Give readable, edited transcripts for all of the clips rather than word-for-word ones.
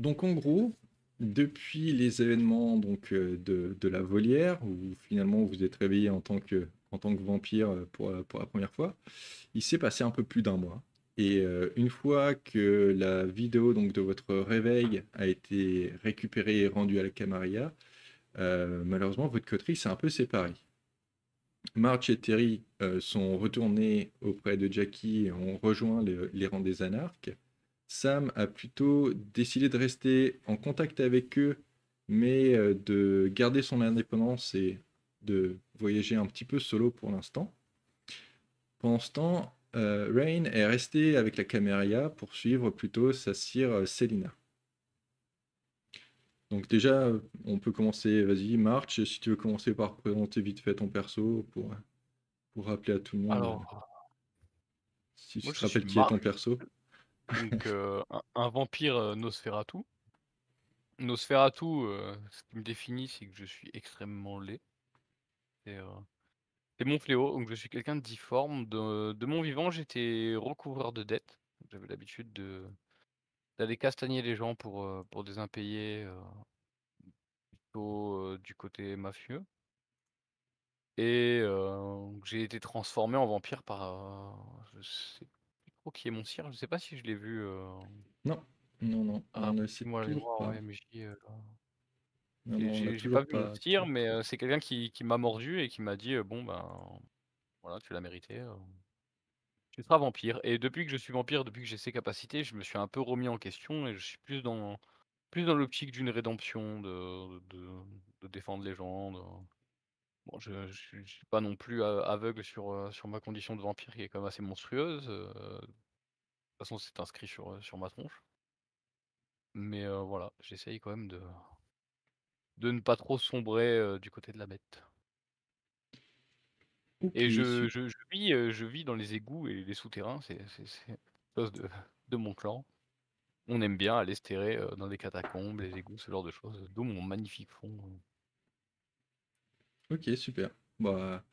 Donc en gros, depuis les événements de la volière, où finalement vous êtes réveillé en tant que vampire pour la première fois, il s'est passé un peu plus d'un mois. Et une fois que la vidéo de votre réveil a été récupérée et rendue à la Camarilla, malheureusement votre coterie s'est un peu séparée. March et Terry sont retournés auprès de Jackie et ont rejoint les rangs des anarques. Sam a plutôt décidé de rester en contact avec eux, mais de garder son indépendance et de voyager un petit peu solo pour l'instant. Pendant ce temps, Rain est resté avec la Camarilla pour suivre plutôt sa sire Selina. Donc déjà, on peut commencer, vas-y, March, si tu veux commencer par présenter vite fait ton perso pour rappeler à tout le monde Alors, si tu moi te je suis rappelles qui est ton Marc, perso. donc un vampire Nosferatu. Nosferatu, ce qui me définit, c'est que je suis extrêmement laid. C'est euh, c'est mon fléau, donc je suis quelqu'un de difforme. De mon vivant, j'étais recouvreur de dettes. J'avais l'habitude d'aller castagner les gens pour des impayés, plutôt du côté mafieux. Et j'ai été transformé en vampire par, je sais plus trop qui est mon sire, je sais pas si je l'ai vu, Non, non, non, on ah, ne sait refaites-moi la toujours mémoire, pas. ouais, MJ, Non, non, on n'a j'ai toujours pas vu mon pas. sire, mais c'est quelqu'un qui m'a mordu et qui m'a dit: «Bon, ben, voilà, tu l'as mérité, tu seras vampire». Et depuis que je suis vampire, depuis que j'ai ces capacités, je me suis un peu remis en question et je suis plus dans l'optique d'une rédemption, de défendre les gens, de bon, je suis pas non plus aveugle sur ma condition de vampire qui est quand même assez monstrueuse, de toute façon, c'est inscrit sur ma tronche. Mais voilà, j'essaye quand même de ne pas trop sombrer, du côté de la bête. Ok, Et je vis dans les égouts et les souterrains, c'est quelque chose de mon clan. On aime bien aller se terrer, dans les catacombes, les égouts, ce genre de choses, d'où mon magnifique fond, ok, super. Bah,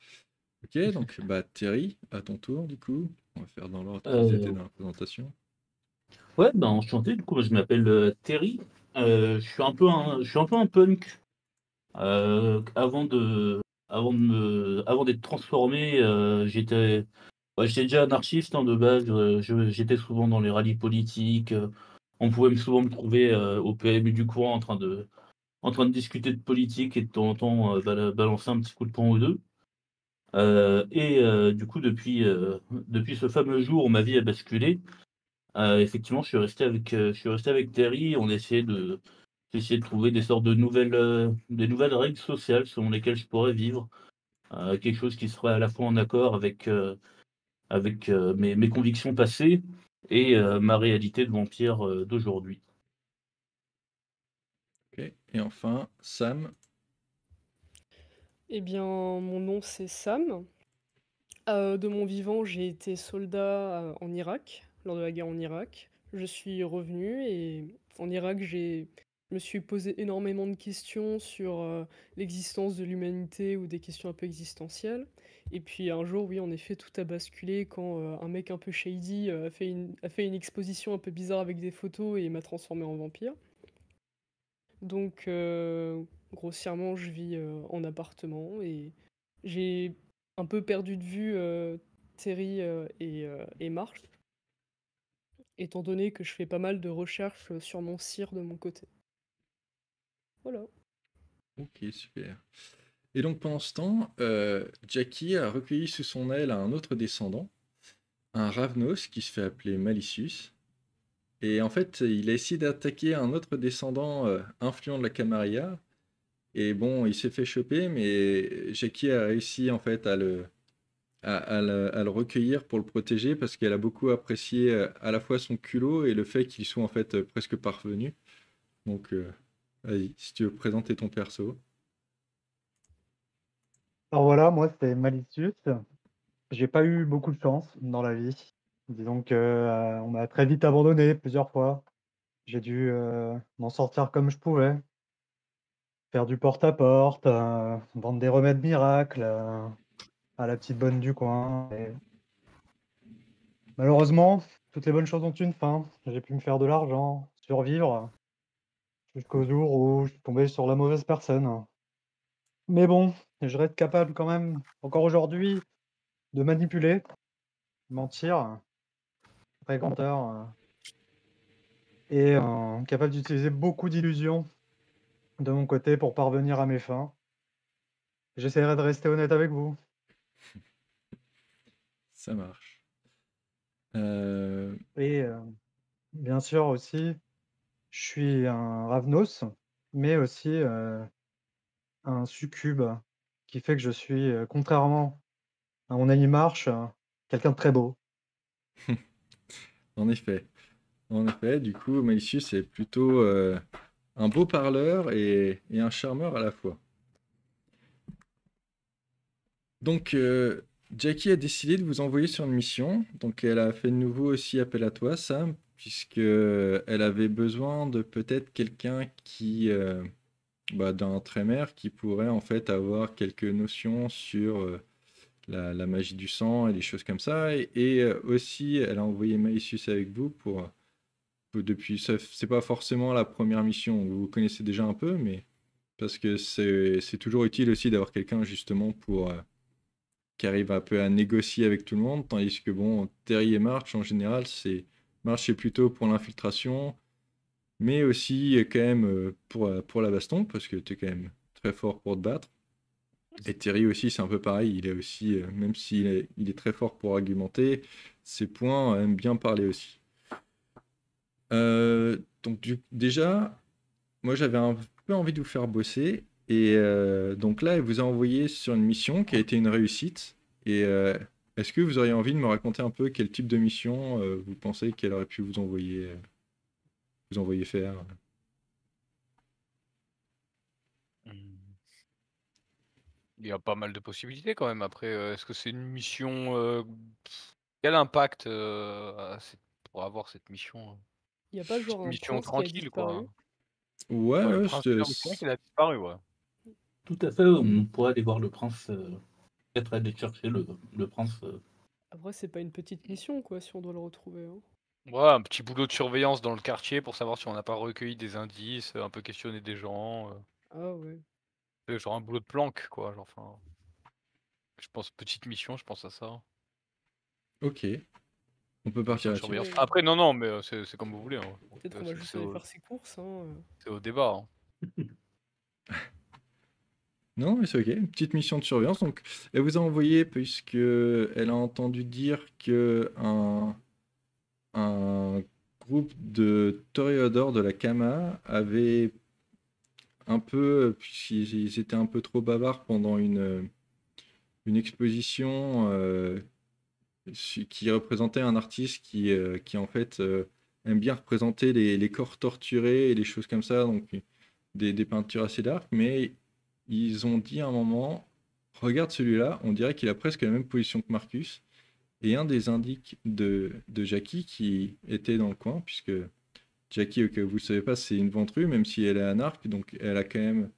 ok, donc bah Terry, à ton tour du coup. On va faire dans l'ordre qu'ils étaient Euh, dans la présentation. ouais, ben enchanté, du coup, moi, je m'appelle Terry. Je suis un peu un punk. Avant d'être transformé, j'étais déjà anarchiste hein, de base. J'étais souvent dans les rallyes politiques. On pouvait souvent me trouver au PMU du coin en train de discuter de politique et de temps en temps balancer un petit coup de poing ou deux. Du coup, depuis ce fameux jour où ma vie a basculé, effectivement, je suis resté avec Terry. On essayait de trouver des sortes de des nouvelles règles sociales selon lesquelles je pourrais vivre, quelque chose qui serait à la fois en accord avec mes convictions passées et ma réalité de vampire, d'aujourd'hui. Ok, et enfin, Sam. Eh bien, mon nom c'est Sam. De mon vivant, j'ai été soldat, en Irak, lors de la guerre en Irak. Je suis revenu et en Irak, je me suis posé énormément de questions sur, l'existence de l'humanité ou des questions un peu existentielles. Et puis un jour, oui, en effet, tout a basculé quand, un mec un peu shady, a fait une exposition un peu bizarre avec des photos et m'a transformé en vampire. Donc, grossièrement, je vis, en appartement et j'ai un peu perdu de vue, Terry, et Marc, étant donné que je fais pas mal de recherches, sur mon cire de mon côté. Voilà. Ok, super. Et donc pendant ce temps, Jackie a recueilli sous son aile un autre descendant, un Ravnos qui se fait appeler Malicius. Et en fait, il a essayé d'attaquer un autre descendant influent de la Camarilla. Et bon, il s'est fait choper, mais Jackie a réussi en fait à le recueillir pour le protéger parce qu'elle a beaucoup apprécié à la fois son culot et le fait qu'il soit en fait presque parvenu. Donc, vas-y, si tu veux présenter ton perso. Alors voilà, moi c'est Malicius. J'ai pas eu beaucoup de chance dans la vie. Disons que, on m'a très vite abandonné plusieurs fois. J'ai dû, m'en sortir comme je pouvais, faire du porte-à-porte, vendre des remèdes miracles, à la petite bonne du coin et malheureusement, toutes les bonnes choses ont une fin. J'ai pu me faire de l'argent, survivre jusqu'au jour où je suis tombé sur la mauvaise personne. Mais bon, je reste capable quand même, encore aujourd'hui, de manipuler, mentir, fréquenteur, et capable d'utiliser beaucoup d'illusions de mon côté pour parvenir à mes fins. J'essaierai de rester honnête avec vous. Ça marche. Euh, Et bien sûr aussi, je suis un Ravnos, mais aussi un succube, qui fait que je suis, contrairement à mon Animarch, quelqu'un de très beau. En effet. En effet, du coup, Malicious est plutôt un beau parleur et un charmeur à la fois. Donc, Jackie a décidé de vous envoyer sur une mission. Donc, elle a fait de nouveau aussi appel à toi, Sam, puisque elle avait besoin de peut-être quelqu'un qui, d'un trémère qui pourrait en fait avoir quelques notions sur la magie du sang et des choses comme ça. Et aussi, elle a envoyé Malicious avec vous depuis, c'est pas forcément la première mission, vous vous connaissez déjà un peu, mais parce que c'est toujours utile aussi d'avoir quelqu'un justement pour qui arrive un peu à négocier avec tout le monde, tandis que bon, Terry et March en général, March c'est plutôt pour l'infiltration, mais aussi quand même pour la baston, parce que tu es quand même très fort pour te battre. Et Terry aussi, c'est un peu pareil, il est aussi, même il est très fort pour argumenter, ses points aiment bien parler aussi. Donc déjà, moi j'avais un peu envie de vous faire bosser, et donc là, elle vous a envoyé sur une mission qui a été une réussite. Et est-ce que vous auriez envie de me raconter un peu quel type de mission vous pensez qu'elle aurait pu vous envoyer faire? Hmm. Il y a pas mal de possibilités quand même. Après, est-ce que c'est une mission quel impact pour avoir cette mission? Il y a pas Petite genre un mission prince qui a tranquille, quoi. disparu? Ouais, Ouais, le ouais, prince du c'est vrai qu'il a disparu, ouais. Tout à fait, on pourrait aller voir le prince, peut-être aller chercher le prince. Après, c'est pas une petite mission, quoi, si on doit le retrouver, hein. Ouais, un petit boulot de surveillance dans le quartier pour savoir si on n'a pas recueilli des indices, un peu questionner des gens, Ah ouais. genre un boulot de planque, quoi, genre, enfin, je pense petite mission, je pense à ça. ok, on peut partir Mission de là-dessus. surveillance. Mais Après non, non, mais c'est comme vous voulez, hein. Donc, peut-être on va juste aller faire ses courses, hein. c'est au débat, hein. Non, mais c'est ok, une petite mission de surveillance. Donc, elle vous a envoyé puisque elle a entendu dire que un groupe de toréadors de la Kama avait un peu, puisqu'ils étaient un peu trop bavards pendant une exposition qui représentait un artiste qui en fait aime bien représenter les corps torturés et les choses comme ça, donc des peintures assez dark, mais ils ont dit à un moment, regarde celui-là, on dirait qu'il a presque la même position que Marcus, et un des indices de Jackie qui était dans le coin, puisque Jackie, que vous ne savez pas, c'est une ventrue, même si elle est anarque, donc elle a quand même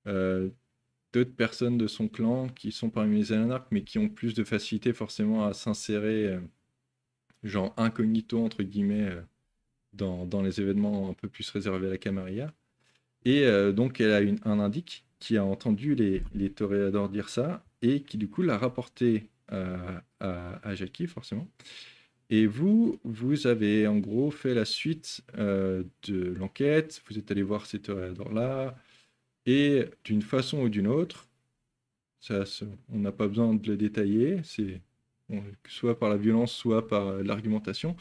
euh, d'autres personnes de son clan qui sont parmi les anarques, mais qui ont plus de facilité forcément à s'insérer, genre incognito, entre guillemets, dans les événements un peu plus réservés à la Camarilla. Et donc elle a un indique qui a entendu les toréadors dire ça, et qui du coup l'a rapporté à Jackie, forcément. Et vous avez en gros fait la suite de l'enquête, vous êtes allé voir ces toréadors-là, et d'une façon ou d'une autre, on n'a pas besoin de le détailler, soit par la violence, soit par l'argumentation,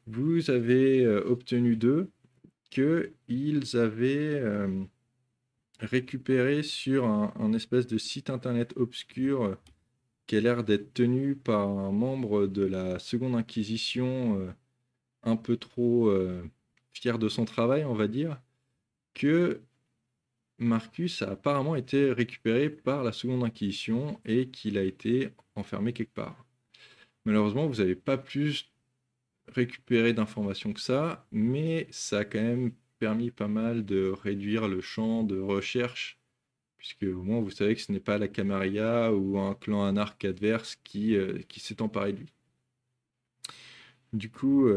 vous avez obtenu d'eux qu'ils avaient récupéré sur un espèce de site internet obscur qui a l'air d'être tenu par un membre de la Seconde Inquisition un peu trop fier de son travail, on va dire, que Marcus a apparemment été récupéré par la Seconde Inquisition et qu'il a été enfermé quelque part. Malheureusement, vous n'avez pas plus récupéré d'informations que ça, mais ça a quand même permis pas mal de réduire le champ de recherche, puisque au moins vous savez que ce n'est pas la Camarilla ou un clan anarque adverse qui s'est emparé de lui. Du coup,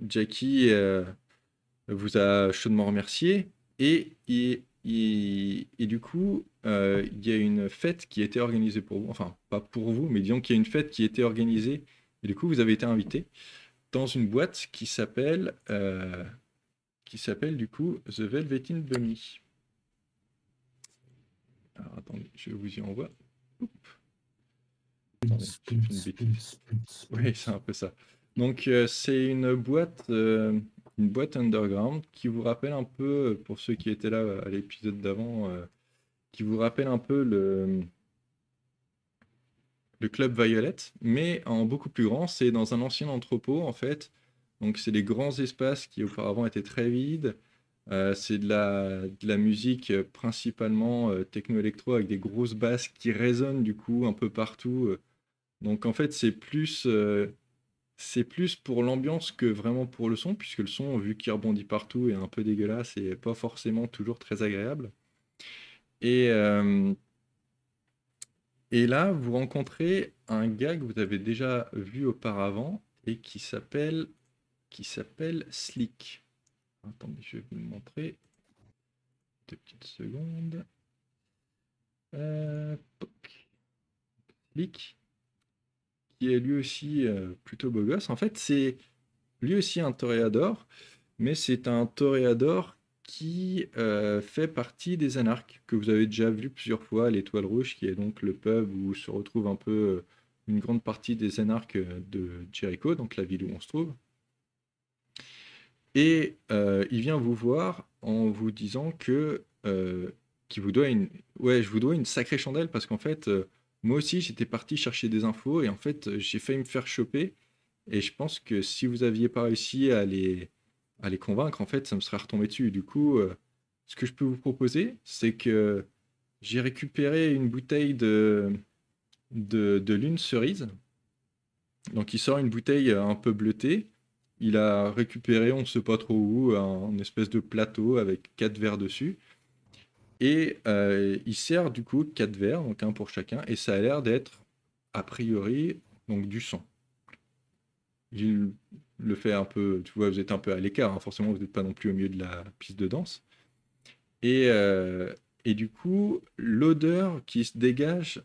Jackie vous a chaudement remercié et du coup, il y a une fête qui a été organisée pour vous, enfin pas pour vous, mais disons qu'il y a une fête qui a été organisée et du coup vous avez été invité dans une boîte qui s'appelle du coup The Velveteen Bunny. Alors attendez, je vous y envoie. Oups. Attendez, j'ai fait une bêtise. Oui, c'est un peu ça. Donc c'est une boîte underground qui vous rappelle un peu, pour ceux qui étaient là à l'épisode d'avant, qui vous rappelle un peu le Club Violet, mais en beaucoup plus grand. C'est dans un ancien entrepôt en fait. Donc c'est des grands espaces qui auparavant étaient très vides. C'est de la musique principalement techno-électro avec des grosses basses qui résonnent du coup un peu partout. Donc en fait c'est plus pour l'ambiance que vraiment pour le son, puisque le son, vu qu'il rebondit partout, est un peu dégueulasse et pas forcément toujours très agréable. Et, euh, et là, vous rencontrez un gars que vous avez déjà vu auparavant et qui s'appelle Slick. Attendez, je vais vous le montrer. 2 petites secondes. Poc. Slick, qui est lui aussi plutôt beau gosse. En fait, c'est lui aussi un toréador, mais c'est un toréador qui fait partie des Anarques, que vous avez déjà vu plusieurs fois, l'Étoile Rouge, qui est donc le pub où se retrouve un peu une grande partie des Anarques de Jericho, donc la ville où on se trouve. Et il vient vous voir en vous disant qu'il vous doit ouais, je vous dois une sacrée chandelle parce qu'en fait, moi aussi j'étais parti chercher des infos et en fait j'ai failli me faire choper. Et je pense que si vous aviez pas réussi à les convaincre, en fait, ça me serait retombé dessus. Du coup, ce que je peux vous proposer, c'est que j'ai récupéré une bouteille de lune cerise. Donc, il sort une bouteille un peu bleutée. Il a récupéré, on ne sait pas trop où, un espèce de plateau avec 4 verres dessus. Et il sert du coup 4 verres, donc un pour chacun. Et ça a l'air d'être, a priori, donc du sang. Il le fait un peu, tu vois, vous êtes un peu à l'écart, hein, forcément, vous n'êtes pas non plus au milieu de la piste de danse. Et, euh, et du coup, l'odeur qui se dégage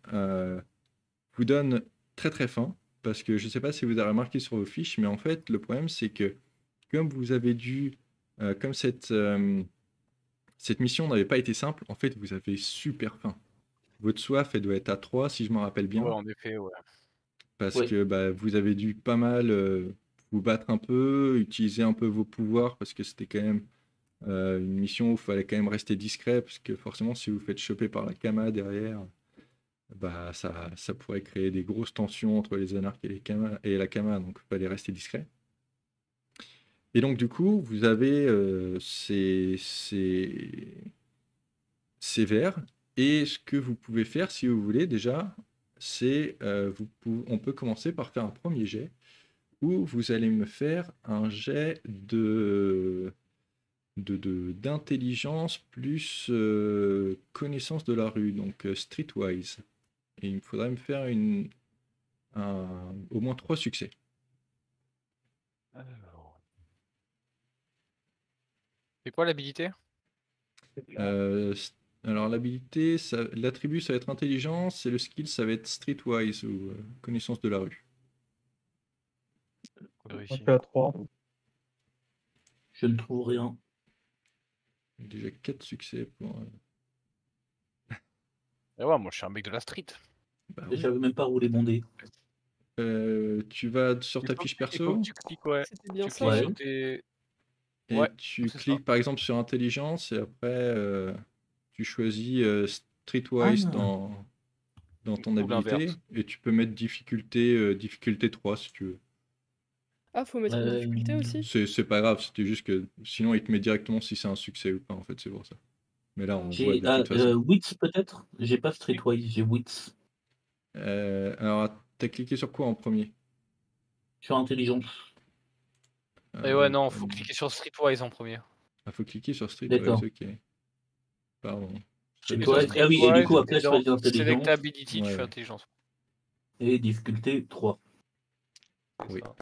vous donne très très faim, parce que je ne sais pas si vous avez remarqué sur vos fiches, mais en fait, le problème, c'est que comme vous avez dû, comme cette mission n'avait pas été simple, en fait, vous avez super faim. Votre soif, elle doit être à 3, si je m'en rappelle bien. Ouais, en effet, ouais. Parce Oui. que bah, vous avez dû pas mal vous battre un peu, utiliser un peu vos pouvoirs, parce que c'était quand même une mission où il fallait quand même rester discret, parce que forcément, si vous faites choper par la Kama derrière, bah, ça pourrait créer des grosses tensions entre les anarques et la Kama, donc il fallait rester discret. Et donc, du coup, vous avez ces vers, et ce que vous pouvez faire, si vous voulez, déjà, c'est on peut commencer par faire un premier jet où vous allez me faire un jet d'intelligence plus connaissance de la rue, donc streetwise. Et il me faudrait me faire au moins 3 succès. Alors, c'est quoi l'habilité? Alors l'habilité, l'attribut ça va être intelligence et le skill ça va être streetwise ou connaissance de la rue. Moi, je suis à 3. Je ne trouve rien. Déjà 4 succès pour. Eh ouais, moi je suis un mec de la street. Bah Je ouais. savais même pas où les bonder. Tu vas sur ta fiche Il faut perso que tu cliques, ouais. C'était bien Tu ça, cliques Ouais. sur tes. et Ouais, tu c'est ça. cliques par exemple sur intelligence et après tu choisis streetwise Ah. dans ton Ou habilité l'inverse. et tu peux mettre difficulté 3 si tu veux. Ah, faut mettre une difficulté aussi? C'est pas grave, c'était juste que sinon il te met directement si c'est un succès ou pas en fait, c'est pour ça. Mais là on voit de toute façon. Wits peut-être? J'ai pas Streetwise, j'ai Wits. Alors t'as cliqué sur quoi en premier? Sur intelligence. Et ouais, non, faut cliquer sur Streetwise en premier. Ah, faut cliquer sur streetwise, D'accord. ok. Pardon. Streetwise. Sur Ah oui, et du coup Streetwise, après et je dans choisis Select intelligence Ability, tu Ouais. fais intelligence. et difficulté 3. C'est Oui. ça.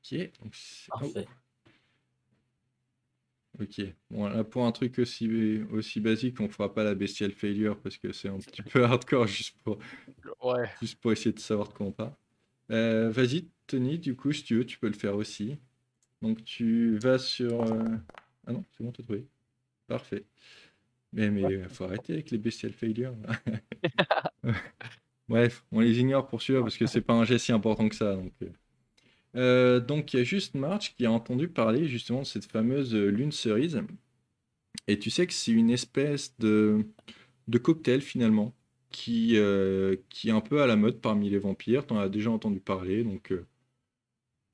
Ok, donc oh, Parfait. ok. Bon, là, pour un truc aussi basique, on fera pas la bestial failure parce que c'est un petit peu hardcore Ouais. juste pour essayer de savoir de quoi on parle. Vas-y, Tony, du coup, si tu veux, tu peux le faire aussi. Donc tu vas sur... Ah non, c'est bon, t'as trouvé. Parfait. Mais faut arrêter avec les bestial failures. Bref, on les ignore pour celui-là parce que c'est pas un jet si important que ça. Donc il y a juste March qui a entendu parler justement de cette fameuse lune cerise. Et tu sais que c'est une espèce de cocktail finalement qui est un peu à la mode parmi les vampires. T'en as déjà entendu parler. Donc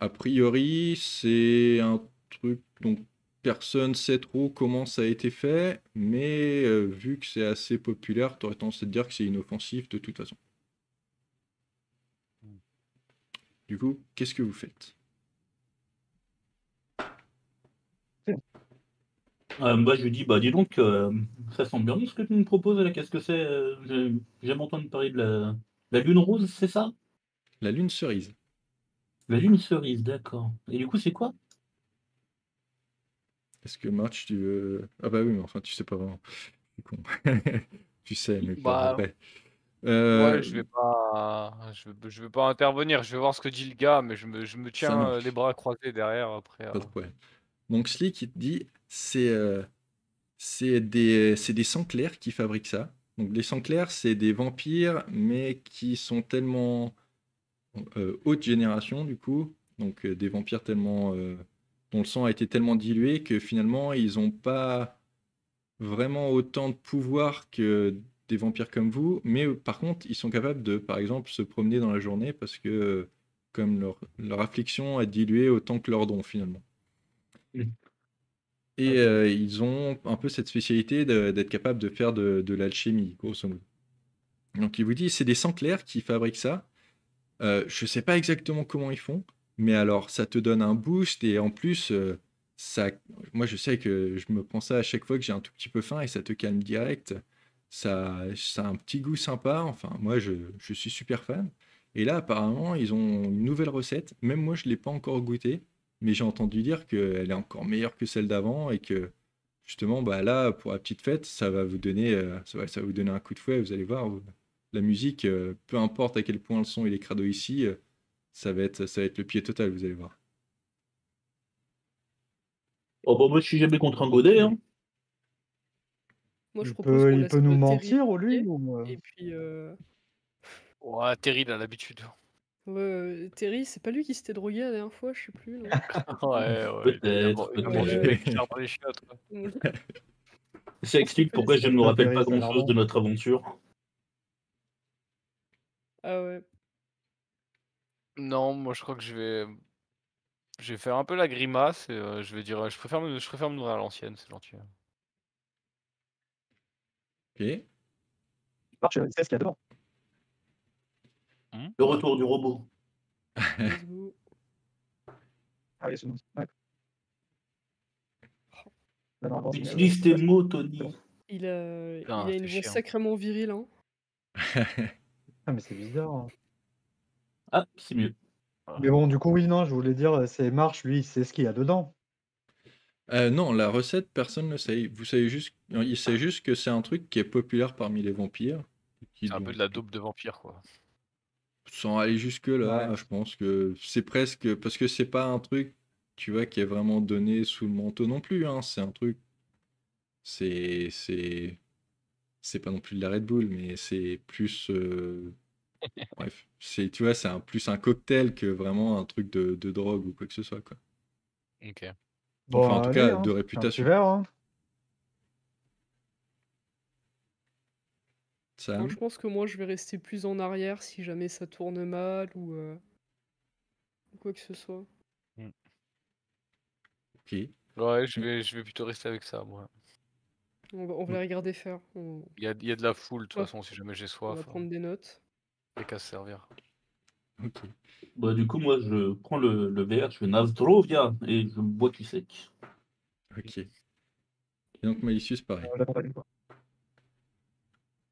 a priori c'est un truc dont personne sait trop comment ça a été fait. Mais vu que c'est assez populaire, t'aurais tendance à te dire que c'est inoffensif de toute façon. Du coup, qu'est-ce que vous faites? Bah, je lui dis, bah dis donc, ça sent bien ce que tu me proposes là, qu'est-ce que c'est j'aime entendre parler de la lune rose, c'est ça? La lune cerise. La lune cerise, d'accord. Et du coup, c'est quoi? Est-ce que March, tu veux... Ah bah oui, mais enfin, tu sais pas vraiment. C'est con. Tu sais, mais pas Bah, vrai. ouais, je vais pas intervenir. Je vais voir ce que dit le gars, mais je me Ça tiens les marche, bras croisés derrière après. pas de problème. Donc Slick, il te dit, c'est des sangs clairs qui fabriquent ça. Donc les sangs clairs, c'est des vampires, mais qui sont tellement haute génération, du coup. Donc des vampires tellement... dont le sang a été tellement dilué que finalement, ils n'ont pas vraiment autant de pouvoir que des vampires comme vous, mais par contre, ils sont capables de, par exemple, se promener dans la journée parce que comme leur affliction est diluée autant que leur don finalement. Mm. Et Ok. ils ont un peu cette spécialité d'être capables de faire de l'alchimie, grosso modo. Donc il vous dit, c'est des sangs clairs qui fabriquent ça. Je sais pas exactement comment ils font, mais alors ça te donne un boost et en plus, ça, moi je sais que je me prends ça à chaque fois que j'ai un tout petit peu faim et ça te calme direct. Ça a un petit goût sympa. Enfin, moi je suis super fan. Et là, apparemment, ils ont une nouvelle recette. Même moi, je l'ai pas encore goûtée, mais j'ai entendu dire qu'elle est encore meilleure que celle d'avant et que justement, bah là, pour la petite fête, ça va vous donner, ça va vous donner un coup de fouet. Vous allez voir. La musique, peu importe à quel point le son il est crado ici, ça va être le pied total, vous allez voir. Oh bah moi je suis jamais contre un godet, hein. Moi, je Il propose qu'on peut, il laisse peut nous Terry mentir, lui, essayer ou... et puis, Ouais, Terry, il a l'habitude. ouais, Terry, c'est pas lui qui s'était drogué la dernière fois, je sais plus, non? Ouais, Peut-être, il a Ouais, mangé peut-être. des cuillères dans les chiottes, quoi. Ça Je pense qu'on explique peut pourquoi laisser je ne me Ça, rappelle Terry, pas ça a l'air grand-chose de bon. notre aventure. Ah ouais. Non, moi je crois que je vais faire un peu la grimace et je vais dire, je préfère me nourrir à l'ancienne, c'est gentil. Ok. Marche, c'est ce qu'il y a devant. Mmh. Le retour du robot. Let's go. Ah oui, c'est bon. Ouais. Bah, non, c'est Utilise tes mots, Tony. Il a Putain, une c'est voix chiant. sacrément virile, hein. Ah, mais c'est bizarre, hein. Ah, c'est mieux. Mais bon, du coup, oui, non, je voulais dire, c'est Marche, lui, il sait ce qu'il y a dedans. Non, la recette, personne ne le sait. Il sait juste que c'est un truc qui est populaire parmi les vampires. C'est un peu de la dope de vampire, quoi. Sans aller jusque-là, Ouais. je pense que c'est presque... Parce que c'est pas un truc, tu vois, qui est vraiment donné sous le manteau non plus, hein. C'est un truc... C'est pas non plus de la Red Bull, mais c'est plus... Bref, tu vois, c'est plus un cocktail que vraiment un truc de drogue ou quoi que ce soit, quoi. OK. Enfin, en Bon, tout allez, cas, hein, de un petit réputation. verre, hein. Non, Sam, je pense que moi, je vais rester plus en arrière si jamais ça tourne mal ou quoi que ce soit. Mmh. ok. Ouais, je vais plutôt rester avec ça, moi. On va les regarder faire. Il y a de la foule, de toute Ouais, façon, si jamais j'ai on va soif, prendre des notes. y a qu'à se servir. Ok, Bah, du coup, moi, je prends le verre, je fais Nastrovia et je bois cul sec. ok. Et donc Malicius, pareil. J'accompagne, quoi.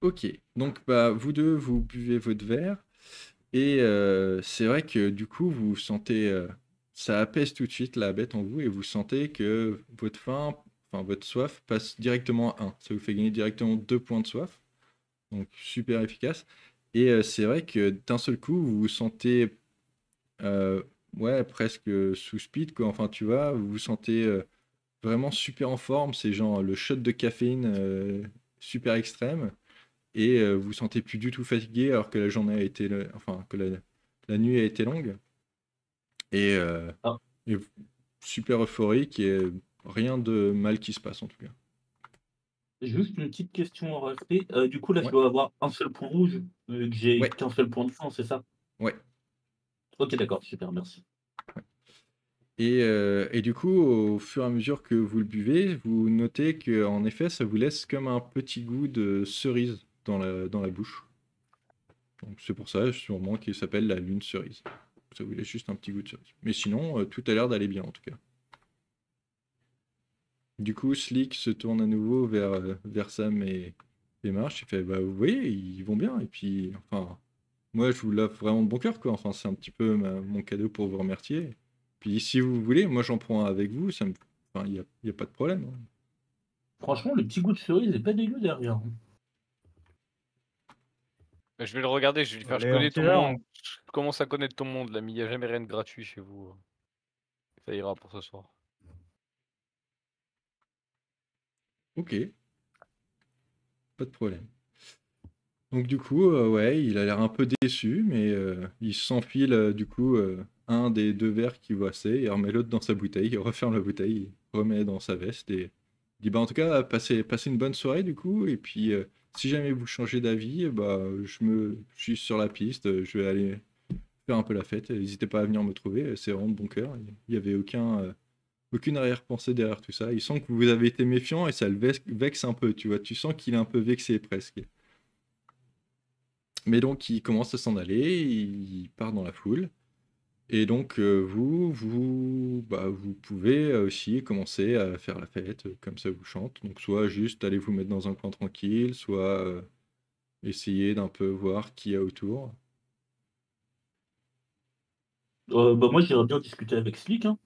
Ok, donc bah vous deux, vous buvez votre verre et c'est vrai que du coup vous ça apaise tout de suite la bête en vous et vous sentez que votre faim, enfin votre soif passe directement à 1. Ça vous fait gagner directement 2 points de soif. Donc super efficace. Et c'est vrai que d'un seul coup, vous vous sentez euh, ouais, presque sous speed, quoi. Enfin, tu vois, vous vous sentez vraiment super en forme. C'est genre le shot de caféine super extrême. Et vous vous sentez plus du tout fatigué alors que la journée a été, enfin, que la nuit a été longue. Et, Ah, et super euphorique et rien de mal qui se passe en tout cas. juste une petite question en respect. Du coup, là, je Ouais, dois avoir un seul point rouge, vu que j'ai ouais, qu'un seul point de sang, c'est ça? ouais. OK, d'accord, super, merci. Et du coup, au fur et à mesure que vous le buvez, vous notez que en effet, ça vous laisse comme un petit goût de cerise dans la bouche. Donc c'est pour ça sûrement qu'il s'appelle la lune cerise. Ça vous laisse juste un petit goût de cerise. Mais sinon, tout a l'air d'aller bien en tout cas. Du coup, Slick se tourne à nouveau vers Sam et Marsh. Il fait, bah vous voyez, ils vont bien. Et puis, enfin, moi je vous l'offre vraiment de bon cœur, quoi. Enfin, c'est un petit peu mon cadeau pour vous remercier. Puis si vous voulez, moi j'en prends un avec vous. Enfin, y a pas de problème, hein. Franchement, le petit goût de cerise est pas dégueu derrière, hein. Mais je vais le regarder, je vais lui faire: «Je Allez, un connais petit ton verre, monde, hein. je commence à connaître ton monde l'ami, il y a jamais rien de gratuit chez vous, ça ira pour ce soir». Ok, pas de problème. Donc du coup, ouais, il a l'air un peu déçu, mais il s'enfile du coup un des 2 verres qu'il voit assez, il remet l'autre dans sa bouteille, il referme la bouteille, il remet dans sa veste et il dit bah en tout cas passez une bonne soirée du coup et puis si jamais vous changez d'avis, bah je suis sur la piste, je vais aller faire un peu la fête, n'hésitez pas à venir me trouver, c'est vraiment de bon cœur, il y avait aucune arrière-pensée derrière tout ça, il sent que vous avez été méfiant et ça le vexe un peu, tu vois, tu sens qu'il est un peu vexé presque. Mais donc il commence à s'en aller, il part dans la foule. Et donc vous pouvez aussi commencer à faire la fête comme ça vous chante. Donc soit juste aller vous mettre dans un coin tranquille, soit essayer d'un peu voir qui y a autour. Bah, moi, j'irais bien discuter avec Slick, hein.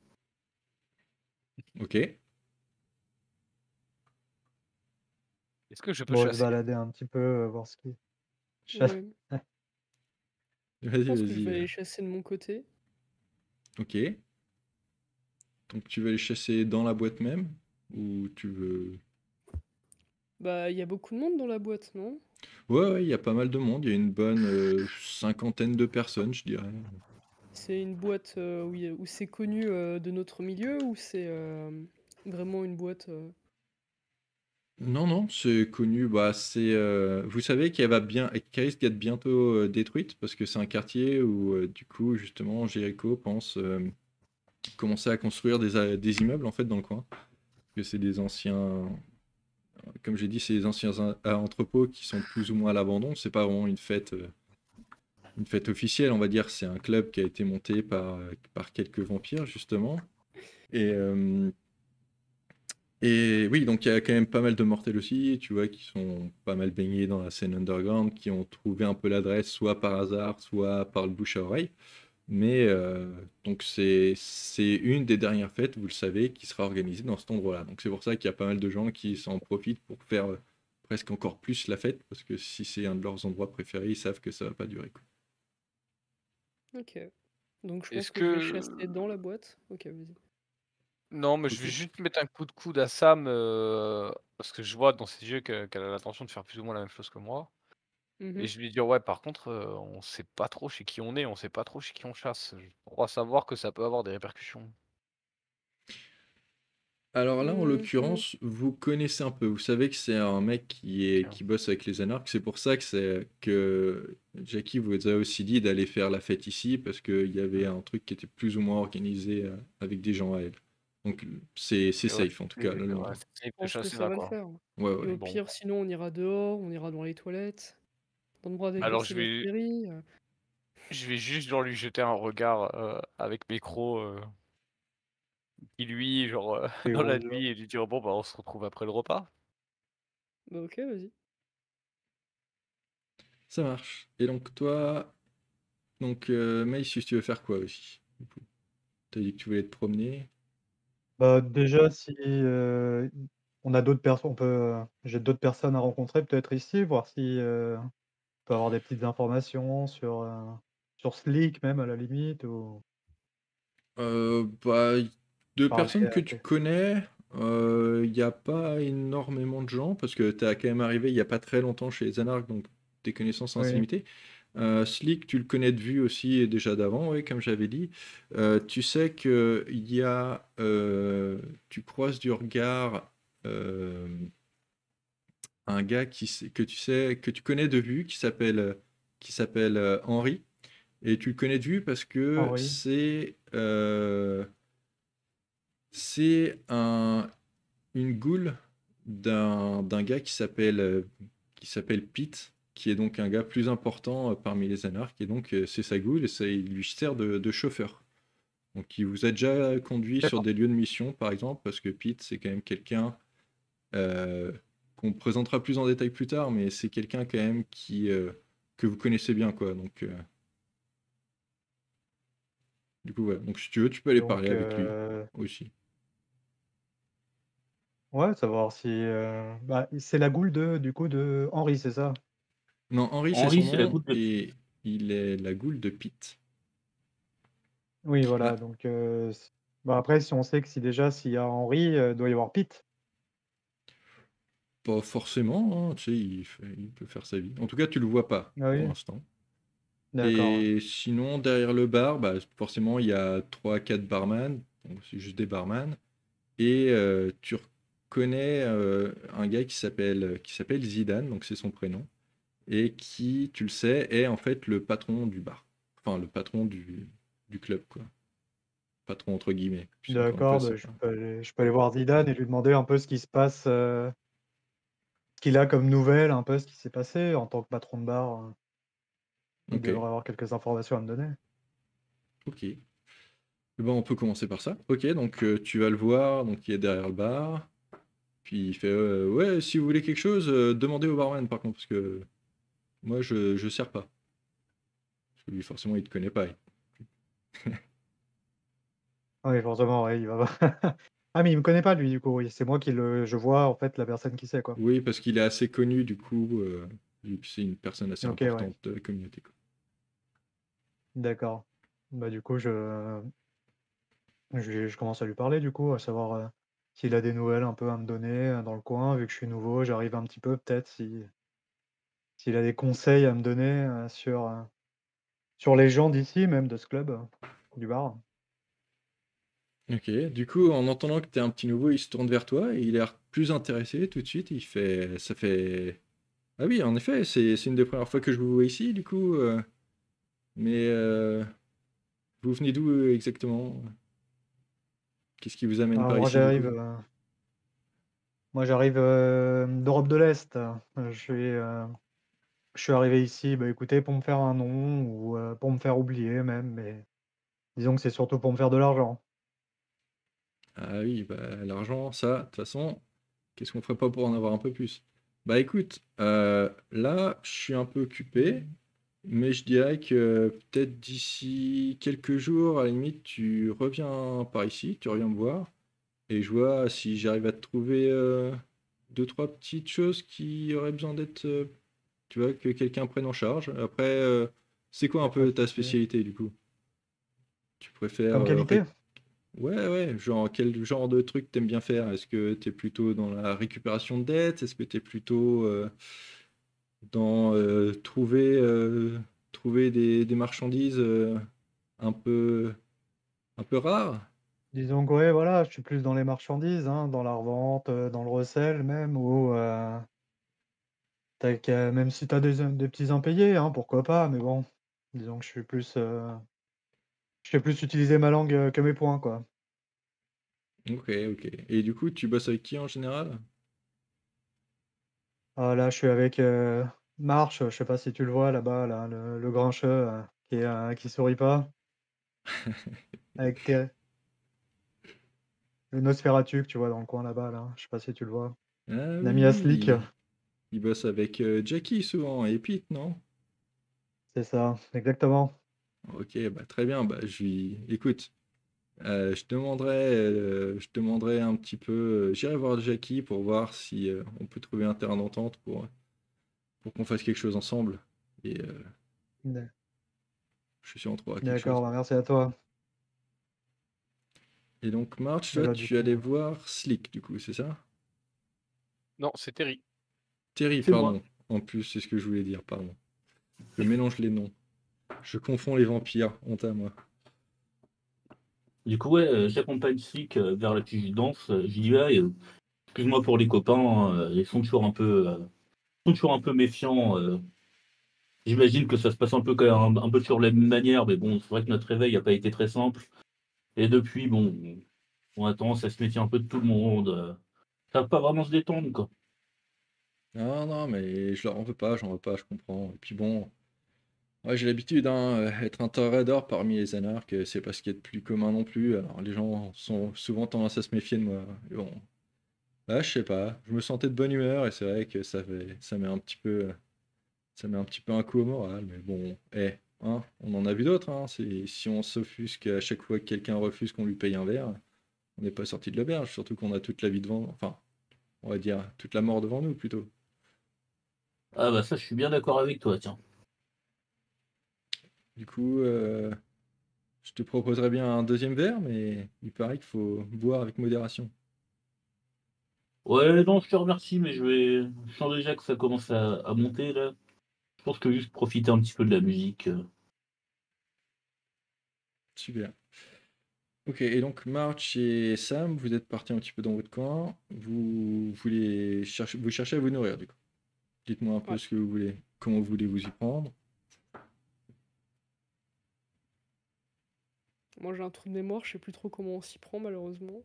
Ok, Est-ce que je peux Bon, se chasser? balader un petit peu, voir ce qui chasse. Ouais, je vas-y, pense que je vas-y. vais aller chasser de mon côté. Ok. Donc tu veux aller chasser dans la boîte même ou tu veux... Bah, il y a beaucoup de monde dans la boîte, non? Ouais, ouais, il y a pas mal de monde, il y a une bonne cinquantaine de personnes, je dirais. C'est une boîte où c'est connu de notre milieu ou c'est vraiment une boîte Non, non, c'est connu. Bah, vous savez qu'elle risque d'être bientôt détruite parce que c'est un quartier où, du coup, justement, Jericho pense commencer à construire des immeubles en fait dans le coin. Que c'est des anciens, comme j'ai dit, c'est des anciens entrepôts qui sont plus ou moins à l'abandon. C'est pas vraiment une fête officielle, on va dire. C'est un club qui a été monté par quelques vampires justement. Et Et oui, donc il y a quand même pas mal de mortels aussi, tu vois, qui sont pas mal baignés dans la scène underground, qui ont trouvé un peu l'adresse, soit par hasard, soit par le bouche à oreille. Mais donc c'est une des dernières fêtes, vous le savez, qui sera organisée dans cet endroit-là. Donc c'est pour ça qu'il y a pas mal de gens qui s'en profitent pour faire presque encore plus la fête, parce que si c'est un de leurs endroits préférés, ils savent que ça va pas durer, quoi. Ok. Donc je pense Est-ce que je vais chasser que dans la boîte. Ok, vas-y. non, mais je Ok. vais juste mettre un coup de coude à Sam, parce que je vois dans ses yeux qu'elle a l'intention de faire plus ou moins la même chose que moi et Mhm. je vais lui dire: «Ouais, par contre, on sait pas trop chez qui on est, on sait pas trop chez qui on chasse. Je crois savoir que ça peut avoir des répercussions». Alors là, en Mhm. l'occurrence, vous connaissez un peu. Vous savez que c'est un mec OK. qui bosse avec les anarques. C'est pour ça que Jackie vous a aussi dit d'aller faire la fête ici, parce qu'il y avait un truc qui était plus ou moins organisé avec des gens à elle. Donc c'est C'est vrai, safe en tout cas ouais, l'endroit. c'est safe Je de pense que chasser ça là, va le quoi. faire. Ouais, Et ouais. au Bon, pire, sinon on ira dehors, on ira dans les toilettes, on va alors déguster je notre vais série. je vais juste genre lui jeter un regard, avec mes crocs, qui lui genre, C'est dans la rouge. nuit et lui dire: «Bon, bah, on se retrouve après le repas». Bah ok, vas-y. Ça marche. Et donc toi, donc Maïs, tu veux faire quoi aussi? Du coup T'as dit que tu voulais te promener. Bah, déjà, si on a d'autres personnes, j'ai d'autres personnes à rencontrer peut-être ici, voir si on peut avoir des petites informations sur Slick, même à la limite, ou Bah, de parler personnes que à tu connais, il n'y a pas énormément de gens parce que tu as quand même arrivé il n'y a pas très longtemps chez les Anarques, donc tes connaissances sont assez Oui, limitées. Slick, tu le connais de vue aussi et déjà d'avant, oui, comme j'avais dit. Tu sais que tu croises du regard euh, un gars que tu connais de vue qui s'appelle Henri. Et tu le connais de vue parce que Henri. c'est une goule d'un gars qui s'appelle Pete, qui est donc un gars plus important parmi les anarques, et donc c'est sa goule, et ça il lui sert de chauffeur. Donc il vous a déjà conduit sur D'accord. des lieux de mission, par exemple, parce que Pete, c'est quand même quelqu'un euh, qu'on présentera plus en détail plus tard, mais c'est quelqu'un quand même que vous connaissez bien, quoi. Donc, du coup, voilà. Donc si tu veux, tu peux aller parler Donc, avec lui aussi. ouais, savoir si bah, c'est la goule du coup de Henri, c'est ça? Non, Henri, c'est Henri, son c'est la nom, goutte de Pete. et il est la goule de Pete. Oui, voilà. Bah, Donc, bah, après, si on sait que s'il y a Henri, doit y avoir Pete. pas forcément, hein, tu sais, il peut faire sa vie. En tout cas, tu le vois pas Ah pour oui, l'instant. d'accord. Ouais. Et sinon, derrière le bar, bah, forcément, il y a 3 4 barman, donc c'est juste des barman. Et tu reconnais un gars qui s'appelle Zidane, donc c'est son prénom, et qui, tu le sais, est en fait le patron du bar. Enfin, le patron du club, quoi. Patron entre guillemets, puisque encore une fois, D'accord, c'est bah, pas. je peux aller voir Zidane et lui demander un peu ce qui se passe, ce qu'il a comme nouvelle, un peu ce qui s'est passé en tant que patron de bar. Il Ok, devrait avoir quelques informations à me donner. ok. Eh ben, on peut commencer par ça. Ok, donc tu vas le voir, donc il est derrière le bar. Puis il fait ouais, si vous voulez quelque chose, demandez au barman par contre, parce que moi je sers pas. Parce que lui forcément il te connaît pas. Ah oui, forcément, ouais, il va voir. Ah, mais il me connaît pas lui, du coup, oui. C'est moi je vois en fait la personne qui c'est, quoi. Oui, parce qu'il est assez connu du coup, vu que c'est une personne assez OK, ouais, importante de la communauté, quoi. d'accord. Bah, du coup, je commence à lui parler, du coup, à savoir, s'il a des nouvelles un peu à me donner, dans le coin, vu que je suis nouveau, j'arrive un petit peu, peut-être s'il a des conseils à me donner, sur les gens d'ici, même de ce club, du bar. Ok, du coup en entendant que t'es un petit nouveau, il se tourne vers toi et il a l'air plus intéressé tout de suite. Ça fait. Ah oui, en effet, c'est une des premières fois que je vous vois ici, du coup. Mais vous venez d'où exactement? Qu'est-ce qui vous amène Alors par ici, du coup? moi j'arrive, d'Europe de l'Est. Je suis arrivé ici, bah, écoutez, pour me faire un nom ou, pour me faire oublier même, mais disons que c'est surtout pour me faire de l'argent. Ah oui, bah, l'argent, ça, de toute façon, qu'est-ce qu'on ferait pas pour en avoir un peu plus? Bah écoute, là, je suis un peu occupé, mais je dirais que peut-être d'ici quelques jours, à la limite, tu reviens par ici, tu reviens me voir, et je vois si j'arrive à te trouver deux, trois petites choses qui auraient besoin d'être, tu vois, que quelqu'un prenne en charge. Après, c'est quoi Il y un a pas peu de ta souci. spécialité du coup? Tu préfères Comme qualité? Ouais, ouais, genre quel genre de truc t'aimes bien faire? Est-ce que t'es plutôt dans la récupération de dettes? Est-ce que t'es plutôt dans trouver des marchandises un peu un peu rares? Disons que ouais, voilà, je suis plus dans les marchandises, hein, dans la revente, dans le resell même ou, même si tu as des petits impayés, hein, pourquoi pas, mais bon, disons que je fais plus utiliser ma langue, que mes poings, quoi. Ok, ok. Et du coup, tu bosses avec qui en général? Ah là, je suis avec, Marche, je sais pas si tu le vois là-bas, là, le grincheux, qui sourit pas, avec Té le Nosferatu que tu vois dans le coin là-bas, là, je sais pas si tu le vois? Ah L'ami oui, Aslik, il bosse avec Jackie souvent et Pete, non? c'est ça, exactement. Ok, bah très bien. Bah je lui écoute. Je demanderai un petit peu. J'irai voir Jackie pour voir si on peut trouver un terrain d'entente pour qu'on fasse quelque chose ensemble. Et D'a- je suis sûr on trouvera quelque D'accord, chose. bah, merci à toi. Et donc, March, Et toi, bah, du tu allais coup, voir Slick, du coup, c'est ça? Non, c'est Terry. Terry, C'est moi. pardon. En plus, c'est ce que je voulais dire, pardon. Je mélange les noms. Je confonds les vampires, honte à moi. Du coup, ouais, j'accompagne Slick vers la piste de danse. J'y vais. Excuse-moi pour les copains, ils sont toujours un peu méfiants. J'imagine que ça se passe un peu, un peu sur la même manière, mais bon, c'est vrai que notre réveil n'a pas été très simple. Et depuis, bon, on a tendance à se méfier un peu de tout le monde. Ça va pas vraiment se détendre, quoi. Non, non, mais je leur en veux pas, j'en veux pas, je comprends. Et puis bon, ouais, j'ai l'habitude, hein, être un toréador parmi les anarques, c'est pas ce qu'il y a de plus commun non plus. Alors les gens sont souvent tendance à se méfier de moi. Et bon, là, je sais pas, je me sentais de bonne humeur et c'est vrai que ça met un petit peu un coup au moral. Mais bon, hein, on en a vu d'autres, hein. Si on s'offusque à chaque fois que quelqu'un refuse qu'on lui paye un verre, on n'est pas sorti de l'auberge, surtout qu'on a toute la vie devant, enfin, on va dire toute la mort devant nous plutôt. Ah bah ça, je suis bien d'accord avec toi, tiens. Du coup, je te proposerais bien un deuxième verre, mais il paraît qu'il faut boire avec modération. Ouais, non, je te remercie, mais je sens déjà que ça commence à monter, là. Je pense que juste profiter un petit peu de la musique. Super. Ok, et donc March et Sam, vous êtes partis un petit peu dans votre coin. Vous cherchez à vous nourrir, du coup. Dites-moi un peu Ouais. ce que vous voulez, comment vous voulez vous y prendre. Moi, j'ai un trou de mémoire, je sais plus trop comment on s'y prend, malheureusement.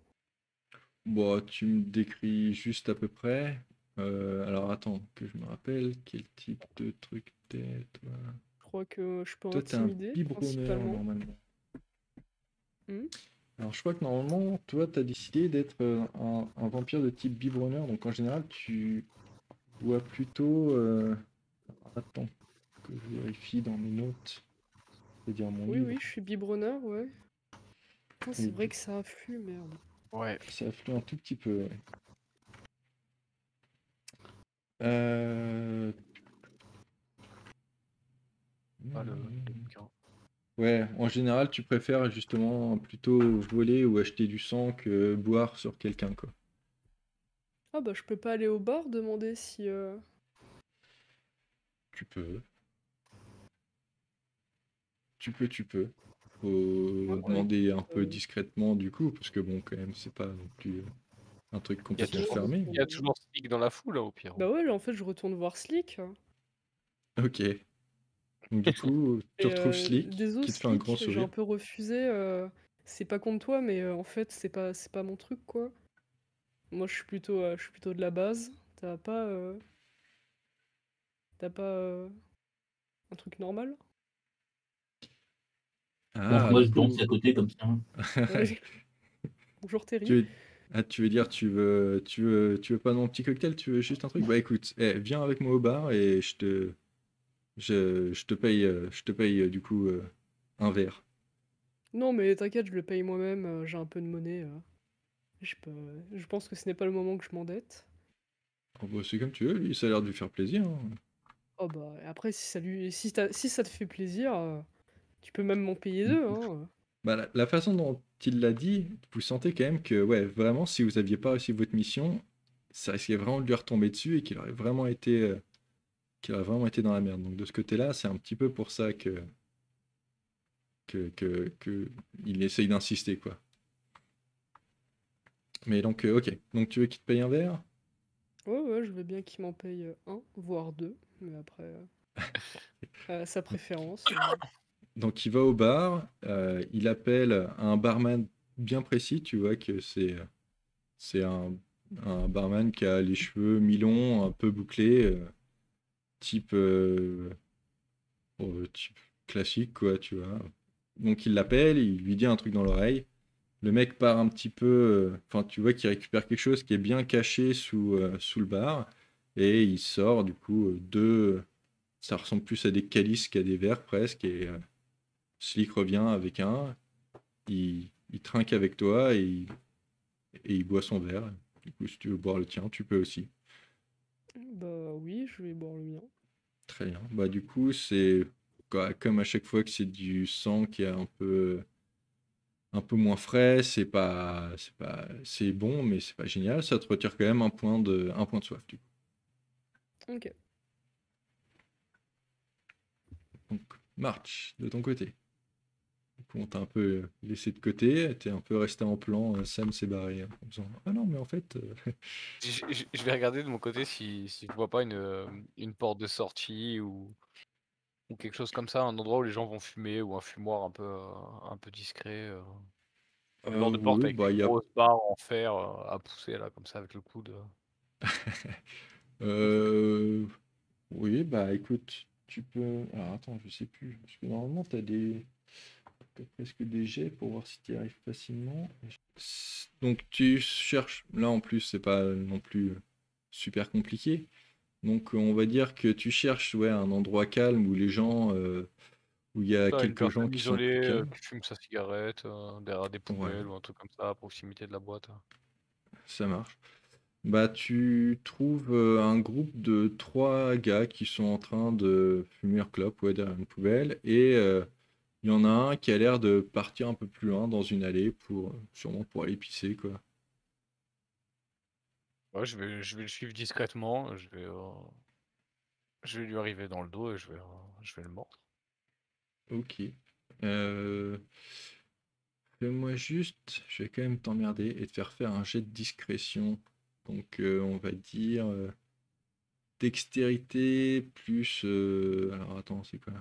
Bon, tu me décris juste à peu près. Alors attends, que je me rappelle, quel type de truc t'es, toi? Je crois que je peux Toi, t'es un intimider, biberonneur principalement. normalement. Hmm. Alors je crois que normalement, toi, t'as décidé d'être un vampire de type biberonneur, donc en général, tu bois plutôt... Attends, que je vérifie dans mes notes, c'est-à-dire mon Oui, livre. oui, je suis biberonneur, ouais. Putain, Et c'est vrai que ça afflue, merde. Ouais. ça afflue un tout petit peu, ouais. Euh, Pas le bouquin. Ouais, en général, tu préfères justement plutôt voler ou acheter du sang que boire sur quelqu'un, quoi. Ah bah, je peux pas aller au bar demander si... Tu peux, tu peux. Faut Ouais, demander un peu euh, discrètement du coup, parce que bon, quand même, c'est pas non plus un truc Il y a complètement toujours, fermé. il y a toujours Stick dans la foule, là, au pire. Bah ouais, là, en fait, je retourne voir Slick. Ok. Donc du coup, tu Et retrouves Slick, désolé, qui te fait un grand Slick, j'ai un sourire. peu refusé. C'est pas contre toi, mais en fait, c'est pas mon truc, quoi. Moi, je suis plutôt de la base. T'as pas un truc normal? Donc Ah, moi, du je danse coup, à côté comme ça. Ouais. Bonjour tu Terry. veux, tu veux dire, tu veux pas non petit cocktail, tu veux juste un truc? Bah écoute, viens avec moi au bar et je te paye du coup un verre. Non, mais t'inquiète, je le paye moi-même. J'ai un peu de monnaie. Je pense que ce n'est pas le moment que je m'endette. Oh, bah, c'est comme tu veux, lui, ça a l'air de lui faire plaisir, hein. Oh bah, après, si ça te fait plaisir, tu peux même m'en payer deux, hein. Bah, la façon dont il l'a dit, vous sentez quand même que, ouais, vraiment, si vous aviez pas réussi votre mission, ça risquait vraiment de lui retomber dessus et qu'il aurait vraiment été dans la merde. Donc de ce côté-là, c'est un petit peu pour ça que il essaye d'insister, quoi. Mais donc, ok. Donc tu veux qu'il te paye un verre? Ouais, ouais, je veux bien qu'il m'en paye un, voire deux. Mais après, à sa préférence. Donc il va au bar, il appelle un barman bien précis, tu vois que c'est un barman qui a les cheveux mi-longs, un peu bouclés, type, type classique, quoi, tu vois. Donc il l'appelle, il lui dit un truc dans l'oreille. Le mec part un petit peu, enfin tu vois qu'il récupère quelque chose qui est bien caché sous le bar, et il sort du coup ça ressemble plus à des calices qu'à des verres presque, et Slick revient avec il il trinque avec toi et il boit son verre. Du coup, si tu veux boire le tien, tu peux aussi. Bah oui, je vais boire le mien. Très bien. Bah, du coup, c'est comme à chaque fois que c'est du sang qui est un peu moins frais, c'est bon, mais c'est pas génial. Ça te retire quand même un point de soif, du coup. Ok. Donc, March, de ton côté. Du coup, on t'a un peu laissé de côté, t'es un peu resté en plan, Sam s'est barré en disant ah non, mais en fait. Je vais regarder de mon côté si je vois pas une porte de sortie ou quelque chose comme ça, un endroit où les gens vont fumer ou un fumoir un peu discret. Le genre de porte Oui, avec bah, une grosse barre en fer à pousser là, comme ça, avec le coude. Comme ça. Euh, oui, bah écoute, tu peux. Alors attends, je sais plus. Parce que normalement, t'as presque des jets pour voir si tu y arrives facilement. Donc tu cherches. Là en plus, c'est pas non plus super compliqué. Donc on va dire que tu cherches ouais, un endroit calme où les gens. Où il y a Ça, une quelques gens personne qui sont isolée plus calmes. qui fume sa cigarette derrière des Ouais, poubelles ou un truc comme ça, à proximité de la boîte. ça marche. Bah, tu trouves un groupe de trois gars qui sont en train de fumer leur clope ouais, derrière une poubelle et il y en a un qui a l'air de partir un peu plus loin dans une allée sûrement pour aller pisser quoi. Ouais, je vais le suivre discrètement, je vais lui arriver dans le dos et je vais le mordre. Ok. Euh, Fais-moi juste, je vais quand même t'emmerder et te faire un jet de discrétion. Donc on va dire dextérité plus alors attends c'est quoi?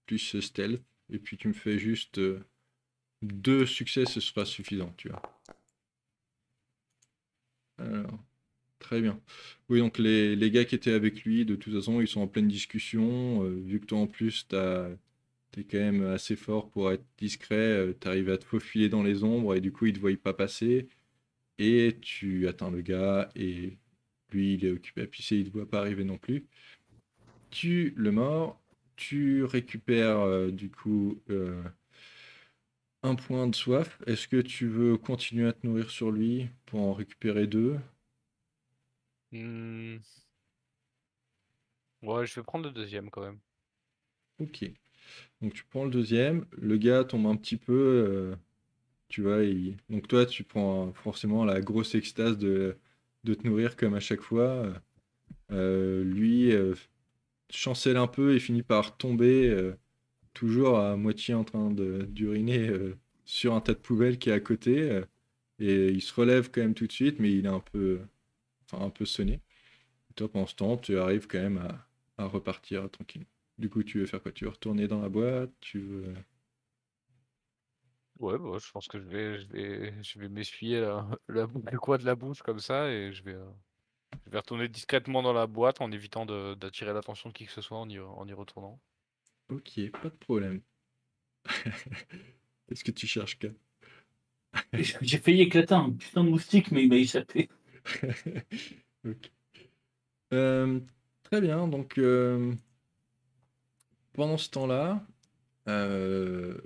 Plus stealth et puis tu me fais juste deux succès, ce sera suffisant, tu vois. Alors, très bien. Oui, donc les gars qui étaient avec lui, de toute façon, ils sont en pleine discussion. Vu que toi, en plus, t'es quand même assez fort pour être discret, t'arrives à te faufiler dans les ombres et du coup, ils te voient pas passer. Et tu atteins le gars et lui, il est occupé à pisser, il te voit pas arriver non plus. Tu le mords, tu récupères du coup un point de soif. Est-ce que tu veux continuer à te nourrir sur lui pour en récupérer deux? Hmm, Ouais, je vais prendre le deuxième quand même. Ok. Donc tu prends le deuxième, le gars tombe un petit peu, tu vois, donc toi tu prends forcément la grosse extase de te nourrir comme à chaque fois. Lui chancelle un peu et finit par tomber, toujours à moitié en train d'uriner sur un tas de poubelles qui est à côté. Et il se relève quand même tout de suite, mais il est un peu sonné. Et toi pendant ce temps, tu arrives quand même à repartir tranquille. Du coup, tu veux faire quoi? Tu veux retourner dans la boîte? Tu veux. Ouais, bah, je pense que je vais m'essuyer la boule du coin de la bouche comme ça et je vais retourner discrètement dans la boîte en évitant d'attirer l'attention de qui que ce soit en y retournant. Ok, pas de problème. Qu'est-ce que tu cherches, Kat? J'ai failli éclater un putain de moustique, mais il m'a échappé. Ok. Très bien, donc pendant ce temps-là, euh,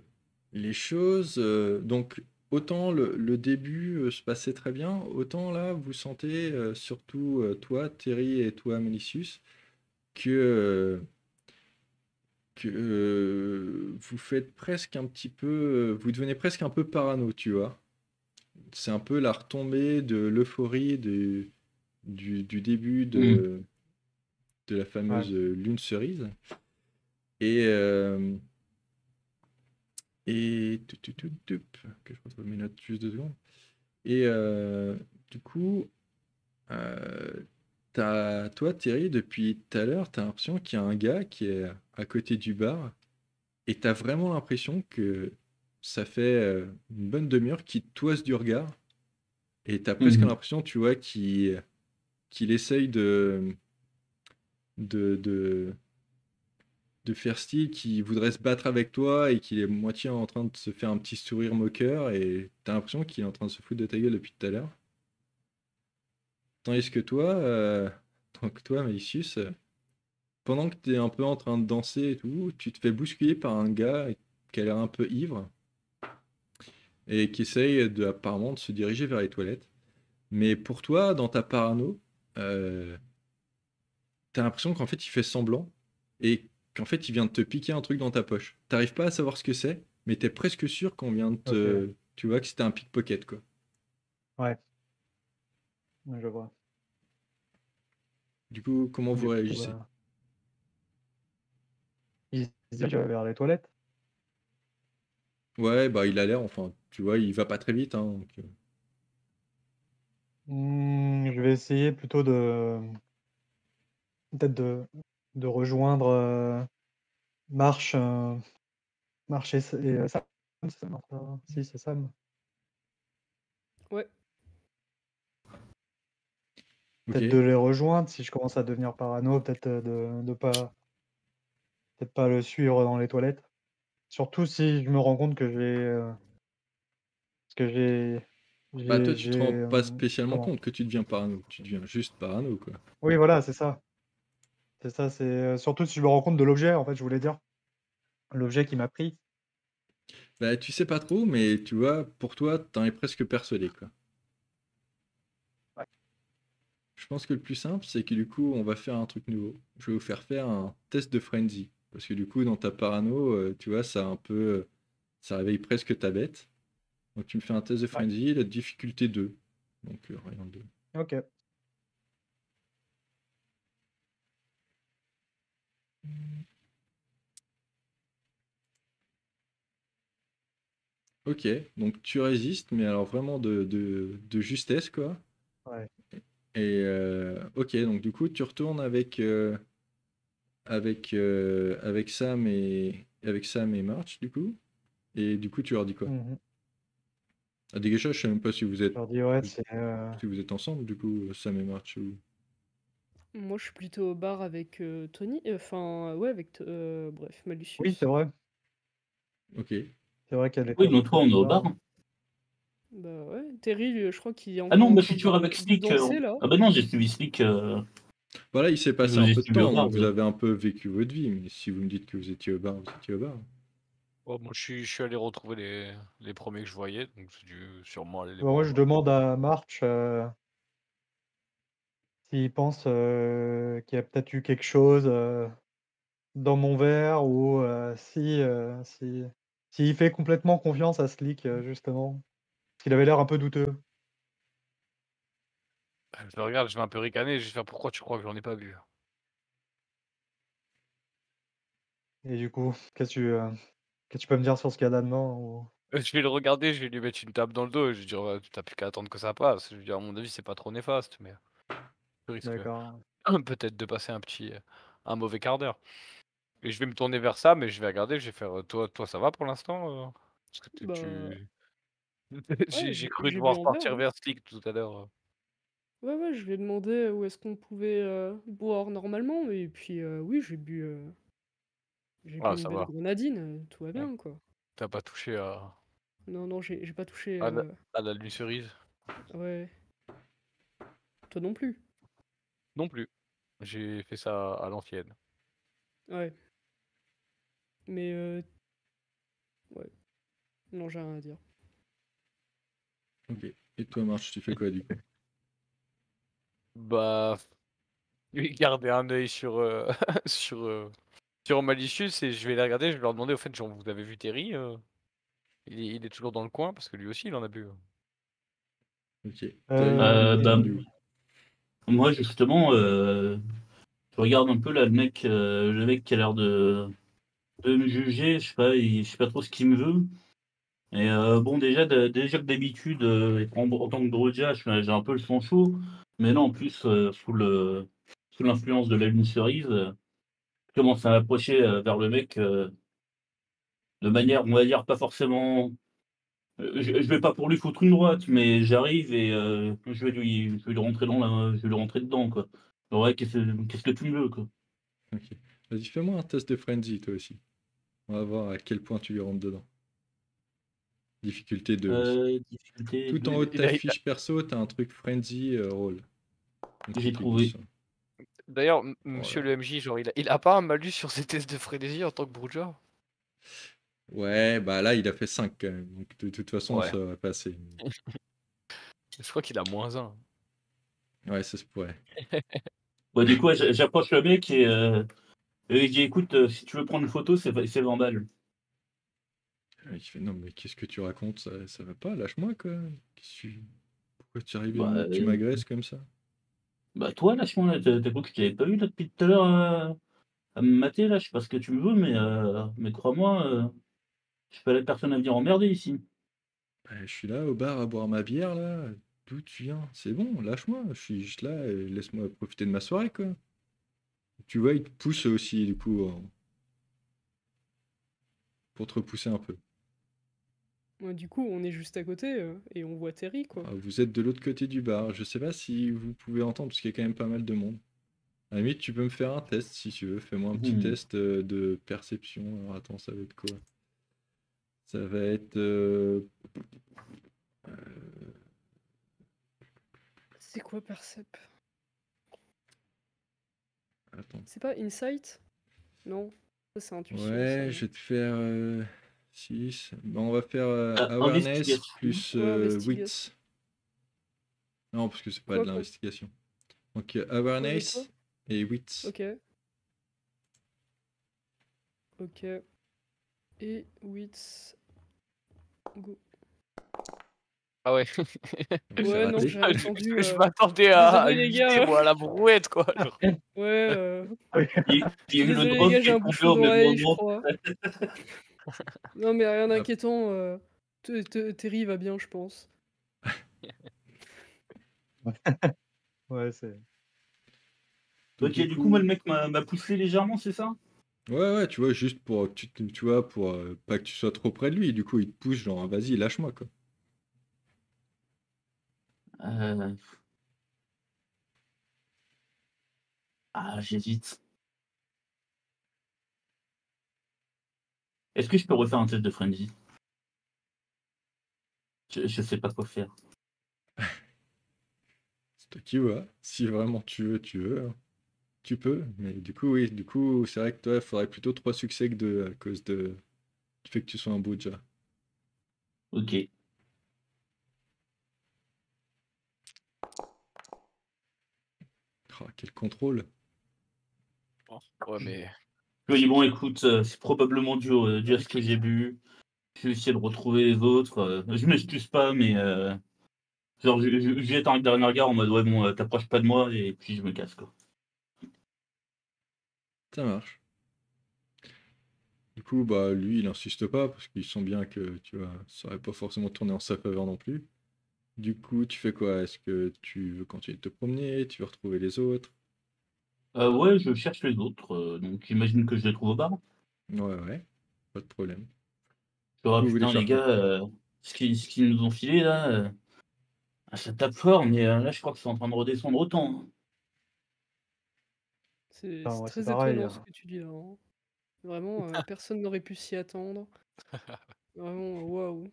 les choses. Donc, autant le début se passait très bien, autant là, vous sentez, surtout toi, Terry et toi, Melicius, que, vous faites presque un petit peu. Vous devenez presque un peu parano, tu vois. C'est un peu la retombée de l'euphorie du début Hmm. de la Ouais. fameuse lune cerise. Et, que je retrouve mes notes juste 2 secondes. Et du coup, euh, toi, Thierry, depuis tout à l'heure, tu as l'impression qu'il y a un gars qui est à côté du bar et tu as vraiment l'impression que ça fait une bonne demi-heure qu'il te toise du regard et tu as presque Mhm. l'impression, tu vois, qu'il essaye de, de, de faire style, qu'il voudrait se battre avec toi et qu'il est moitié en train de se faire un petit sourire moqueur et tu as l'impression qu'il est en train de se foutre de ta gueule depuis tout à l'heure. Tandis que toi, donc toi, Malicius, pendant que tu es un peu en train de danser et tout, tu te fais bousculer par un gars qui a l'air un peu ivre. et qui essaye apparemment de se diriger vers les toilettes. Mais pour toi, dans ta parano, t'as l'impression qu'en fait il fait semblant et qu'en fait il vient de te piquer un truc dans ta poche. T'arrives pas à savoir ce que c'est, mais t'es presque sûr qu'on vient de Ok, te... Tu vois que c'était un pickpocket, quoi. ouais, je vois. Du coup, comment vous Du coup, réagissez? il se dirige vers les toilettes. Ouais, bah il a l'air, enfin, tu vois, il va pas très vite, hein, donc, Je vais essayer plutôt peut-être de rejoindre Marche, Marche et Sam. C'est ça, non, si, c'est Sam. Ouais. ok. Peut-être de les rejoindre si je commence à devenir parano, peut-être de pas, peut-être pas le suivre dans les toilettes. Surtout si je me rends compte que que Bah toi, tu te rends pas spécialement comment? compte que tu deviens parano, tu deviens juste parano, quoi. Oui, voilà, c'est ça. C'est ça, c'est surtout si je me rends compte de l'objet, en fait, je voulais dire. L'objet qui m'a pris. Bah tu sais pas trop, mais tu vois, pour toi, t'en es presque persuadé, quoi. Ouais. Je pense que le plus simple, c'est que du coup, on va faire un truc nouveau. Je vais vous faire un test de frenzy. Parce que du coup, dans ta parano, tu vois, ça a un peu... ça réveille presque ta bête. Donc tu me fais un test de Ouais. frenzy, la difficulté 2. Donc rien de... Ok. Ok, donc tu résistes, mais alors vraiment de justesse, quoi. Ouais. Et ok, donc du coup, tu retournes avec Sam et March, du coup. Et du coup, tu leur dis quoi? Mhm. À Dégâchage, je sais même pas si vous Je êtes, leur dis, ouais, si c'est. si vous êtes ensemble, du coup, Sam et March. Moi, je suis plutôt au bar avec Tony. Enfin, ouais, bref, Oui, c'est Malicious. vrai. Ok. C'est vrai qu'elle était Oui, à nous côté trois, on du est au bar. bar. Bah ouais. Terry, je crois qu'il est Ah encore non, en bah, je suis train toujours avec de Slick. danser là. Ah bah non, j'ai suivi Slick. Voilà, il s'est Je passé vous un ai peu de suivi au temps, bar. donc vous avez un peu vécu votre vie, mais si vous me dites que vous étiez au bar, vous étiez au bar. Oh, moi, je suis allé retrouver les premiers que je voyais, donc j'ai dû sûrement aller les Bah, moi, voir, je moi. demande à March s'il pense qu'il y a peut-être eu quelque chose dans mon verre ou s'il fait complètement confiance à Slick, justement. Parce qu'il avait l'air un peu douteux. Je le regarde, je vais un peu ricaner, je vais faire: «Pourquoi tu crois que j'en ai pas vu?» Et du coup, qu'est-ce que tu peux me dire sur ce qu'il y a là-dedans ou... Je vais le regarder, je vais lui mettre une tape dans le dos et je vais dire: «Ouais, tu plus qu'à attendre que ça passe». Je veux dire, à mon avis, c'est pas trop néfaste, mais je risque, D'accord. peut-être de passer un mauvais quart d'heure et je vais me tourner vers ça, mais je vais regarder, je vais faire: «Toi ça va pour l'instant?» Parce que Bah tu ouais, j'ai cru je te vais lui voir en dire, partir hein. vers Stick tout à l'heure. Ouais, ouais, je lui ai demandé où est-ce qu'on pouvait boire normalement. Et puis, oui, j'ai bu Ah une ça belle va, grenadine, tout va ouais. bien, quoi. Tu pas touché Non, non, j'ai pas touché. à la nuit cerise? Ouais, toi non plus. Non plus. J'ai fait ça à l'ancienne. Ouais, mais ouais, non, j'ai rien à dire. Ok. Et toi, March, tu fais quoi, du coup? Bah, lui garder un œil sur, sur, sur Malicious et je vais les regarder, je vais leur demander: «Au fait, genre, vous avez vu Terry, il est toujours dans le coin?» parce que lui aussi, il en a bu. Ok. Terry, il Bah, vient d'où? moi, justement, je regarde un peu là, le mec qui a l'air de me juger. Je sais pas, je sais pas trop ce qu'il me veut. Et bon, déjà que d'habitude, en tant que Droja, j'ai un peu le sang chaud. Mais là, en plus, sous l'influence de la lune cerise, je commence à m'approcher vers le mec de manière, on va dire, pas forcément. Je vais pas pour lui foutre une droite, mais j'arrive et je vais lui rentrer je vais lui rentrer dedans, quoi. Ouais, qu'est-ce que tu me veux, quoi? Ok. Vas-y, fais-moi un test de frenzy, toi aussi. On va voir à quel point tu lui rentres dedans. Difficulté 2 aussi. Difficulté Tout en 2, haut de Il ta a il a fiche perso, t'as un truc frenzy roll. Donc tu j'ai cliques dessus. trouvé. d'ailleurs, Oh monsieur là. le MJ, genre, il a pas un malus sur ses tests de frénésie en tant que Broodja? Ouais, bah là, il a fait 5 quand même. Donc de toute façon, Ouais. ça va passer. Je crois qu'il a -1. Ouais, ça se pourrait. Bah, du coup, ouais, j'approche le mec et je dis: «Écoute, si tu veux prendre une photo, c'est 20 balles». Il fait non, mais qu'est-ce que tu racontes? Ça va pas, lâche-moi quoi. Pourquoi tu arrives Bah, tu m'agresses comme ça? bah, toi, lâche-moi là, tu cru que je t'avais pas eu là depuis tout à l'heure, à me mater là? Je sais pas ce que tu me veux, mais crois-moi, je suis pas la personne à venir emmerder ici. Bah, je suis là au bar à boire ma bière là. D'où tu viens? C'est bon, lâche-moi. Je suis juste là, laisse-moi profiter de ma soirée quoi. Tu vois, il te pousse aussi du coup pour te repousser un peu. Ouais, du coup, on est juste à côté et on voit Terry, quoi. Ah, vous êtes de l'autre côté du bar. Je sais pas si vous pouvez entendre parce qu'il y a quand même pas mal de monde. À la limite, tu peux me faire un test si tu veux. Fais-moi un petit Mmh. test de perception. Alors attends, ça va être quoi? Ça va être. Euh, C'est quoi Percep? Attends. C'est pas Insight? Non, ça c'est intuition, ça. Ouais, je vais te faire 6. Bon, on va faire awareness Investigation. plus Ouais, investigation. wits. Non, parce que c'est pas Quoi de pour... l'investigation. Donc Ouais, mais quoi? awareness et wits. Ok. Ok. Et wits. Go. Ah ouais. Donc c'est Ouais, non, raté. j'ai entendu. Je m'attendais à Désolé les 8 gars. moi, à la brouette, quoi. Genre. Ouais, Il je y a suis eu le désolé les drone gars, qui j'ai est un tombé bouchon au même d'oreille, je moment. crois. Non, mais rien Ah, d'inquiétant. Terry va bien, je pense. Ouais, c'est donc OK, du du coup, moi, le coup, mec m'a poussé légèrement, c'est ça? ouais, tu vois, juste pour que tu vois, pour pas que tu sois trop près de lui. Du coup, il te pousse, genre, vas-y, lâche-moi, quoi. Heu, j'hésite. Est-ce que je peux refaire un test de frenzy? Je sais pas quoi faire. C'est toi qui vois. Si vraiment tu veux, hein. Tu peux. Mais du coup, oui, du coup, c'est vrai que toi, il faudrait plutôt 3 succès que 2 à cause du fait que tu sois un Bouja. OK. Oh, quel contrôle. Ouais, mais Je lui dis: «Bon, écoute, c'est probablement dû à ce que j'ai bu. Je vais essayer de retrouver les autres, je m'excuse pas, mais genre, je jette un dernier regard en mode: "Ouais, bon, t'approches pas de moi" et puis je me casse, quoi». Ça marche. Du coup, bah lui, il insiste pas parce qu'il sent bien que tu vois, ça aurait pas forcément tourné en sa faveur non plus. Du coup, tu fais quoi? Est-ce que tu veux continuer de te promener? Tu veux retrouver les autres? Ouais, je cherche les autres, donc j'imagine que je les trouve au bar. Ouais, pas de problème. Je leur Vous dis: voulez «Putain, les faire quoi? gars, ce qu'ils nous ont filé là, ça tape fort, mais là, je crois que c'est en train de redescendre autant, hein». C'est enfin, ouais, c'est très pareil, étonnant ce que tu dis là, hein. Vraiment, personne n'aurait pu s'y attendre. Vraiment, waouh.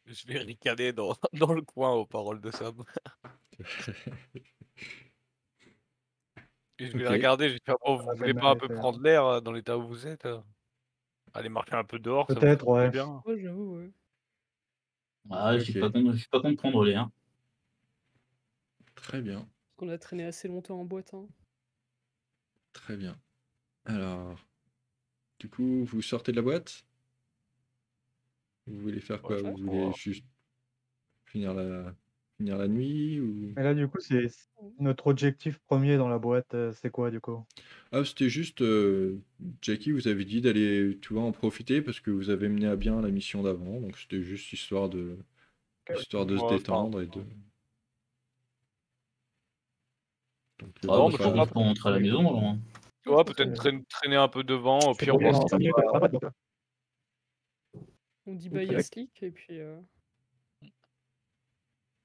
je vais ricaner dans dans le coin aux paroles de Sam. Et je vais OK. les regarder, je vais faire: «Oh, ça vous va voulez peine pas mal un les peu faire. prendre l'air, dans l'état où vous êtes? Aller marcher un peu dehors, ça vous Peut-être, ferait du ouais. bien». Ouais, j'avoue, ouais. Ah, OK. je suis pas contre prendre les, hein. Très bien. Parce qu'on a traîné assez longtemps en boîte, hein. Très bien. Alors, du coup, vous sortez de la boîte? Vous voulez faire Ouais, quoi? je Vous Ouais. voulez juste finir la nuit ou... Mais là, du coup, c'est notre objectif premier dans la boîte, c'est quoi, du coup? Ah, c'était juste, Jackie vous avez dit d'aller, tu vois, en profiter parce que vous avez mené à bien la mission d'avant, donc c'était juste histoire de se moi, enfin, détendre et de... Donc Ah, non, bah, mais je pas... propose pourquoi qu'on rentre à la maison alors, hein. tu Ouais, je vois, pense qu'on peut-être est... traîner un peu devant, au C'est pire pour voir ça, si ça me fait On dit Ok. bye à Slick et puis...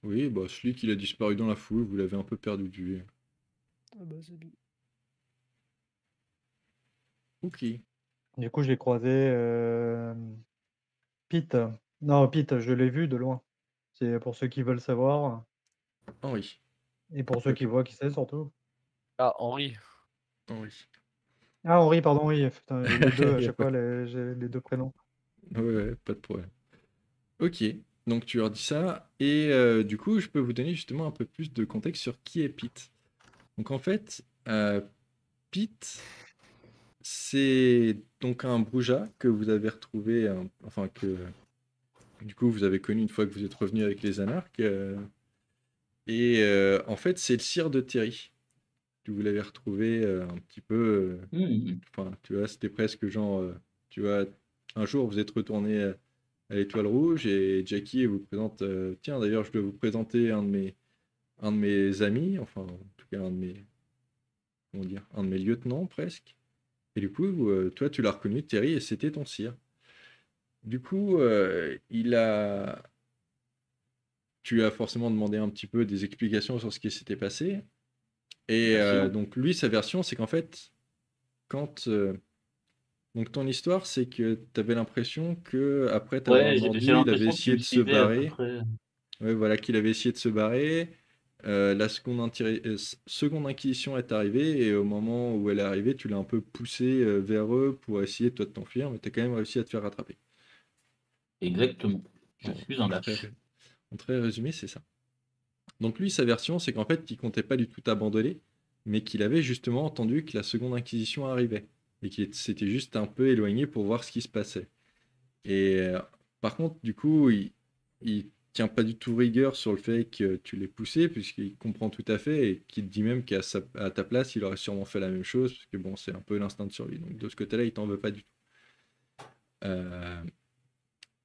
Oui, bah, Slick, il a disparu dans la foule, vous l'avez un peu perdu de vue. Ah bah, c'est lui. Ok. Du coup, j'ai croisé, Pete. Non, Pete, je l'ai vu de loin. C'est pour ceux qui veulent savoir Henri. et pour ceux qui voient qui c'est surtout. Ah, Henri. Henri. Ah Henri, pardon, oui, putain, j'ai les 2 à Y a chaque pas fois, j'ai les 2 prénoms. ouais, pas de problème. Ok, donc tu leur dis ça, et du coup, je peux vous donner justement un peu plus de contexte sur qui est Pete. Donc en fait, Pete, c'est donc un Brouja que vous avez retrouvé, enfin que du coup vous avez connu une fois que vous êtes revenu avec les Anarques, et en fait c'est le sire de Terry. Vous l'avez retrouvé un petit peu, Hmm. enfin tu vois, c'était presque genre, tu vois, un jour vous êtes retourné à l'Étoile Rouge et Jackie vous présente, tiens d'ailleurs je dois vous présenter un de mes amis, enfin en tout cas un de mes, comment dire, un de mes lieutenants presque. Et du coup, toi tu l'as reconnu Terry et c'était ton sire. Du coup, tu lui as forcément demandé un petit peu des explications sur ce qui s'était passé. Et Bien sûr. donc lui, sa version, c'est qu'en fait, quand donc ton histoire, c'est que tu avais l'impression que après t'avoir Ouais, j'ai mordu, il avait l'impression qu'il essayé me de se suivait à peu barrer. près. Ouais, voilà, qu'il avait essayé de se barrer. La seconde inquisition est arrivée et au moment où elle est arrivée, tu l'as un peu poussé vers eux pour essayer toi de t'enfuir, mais tu as quand même réussi à te faire rattraper. Exactement. Je En, suis un en très, lâche. en très résumé, c'est ça. Donc lui, sa version, c'est qu'en fait, il comptait pas du tout abandonner, mais qu'il avait justement entendu que la seconde inquisition arrivait et qu'il s'était juste un peu éloigné pour voir ce qui se passait. Et par contre, du coup, il tient pas du tout rigueur sur le fait que tu l'aies poussé, puisqu'il comprend tout à fait et qu'il te dit même à ta place, il aurait sûrement fait la même chose, parce que bon, c'est un peu l'instinct de survie. Donc de ce côté-là, il t'en veut pas du tout. Euh,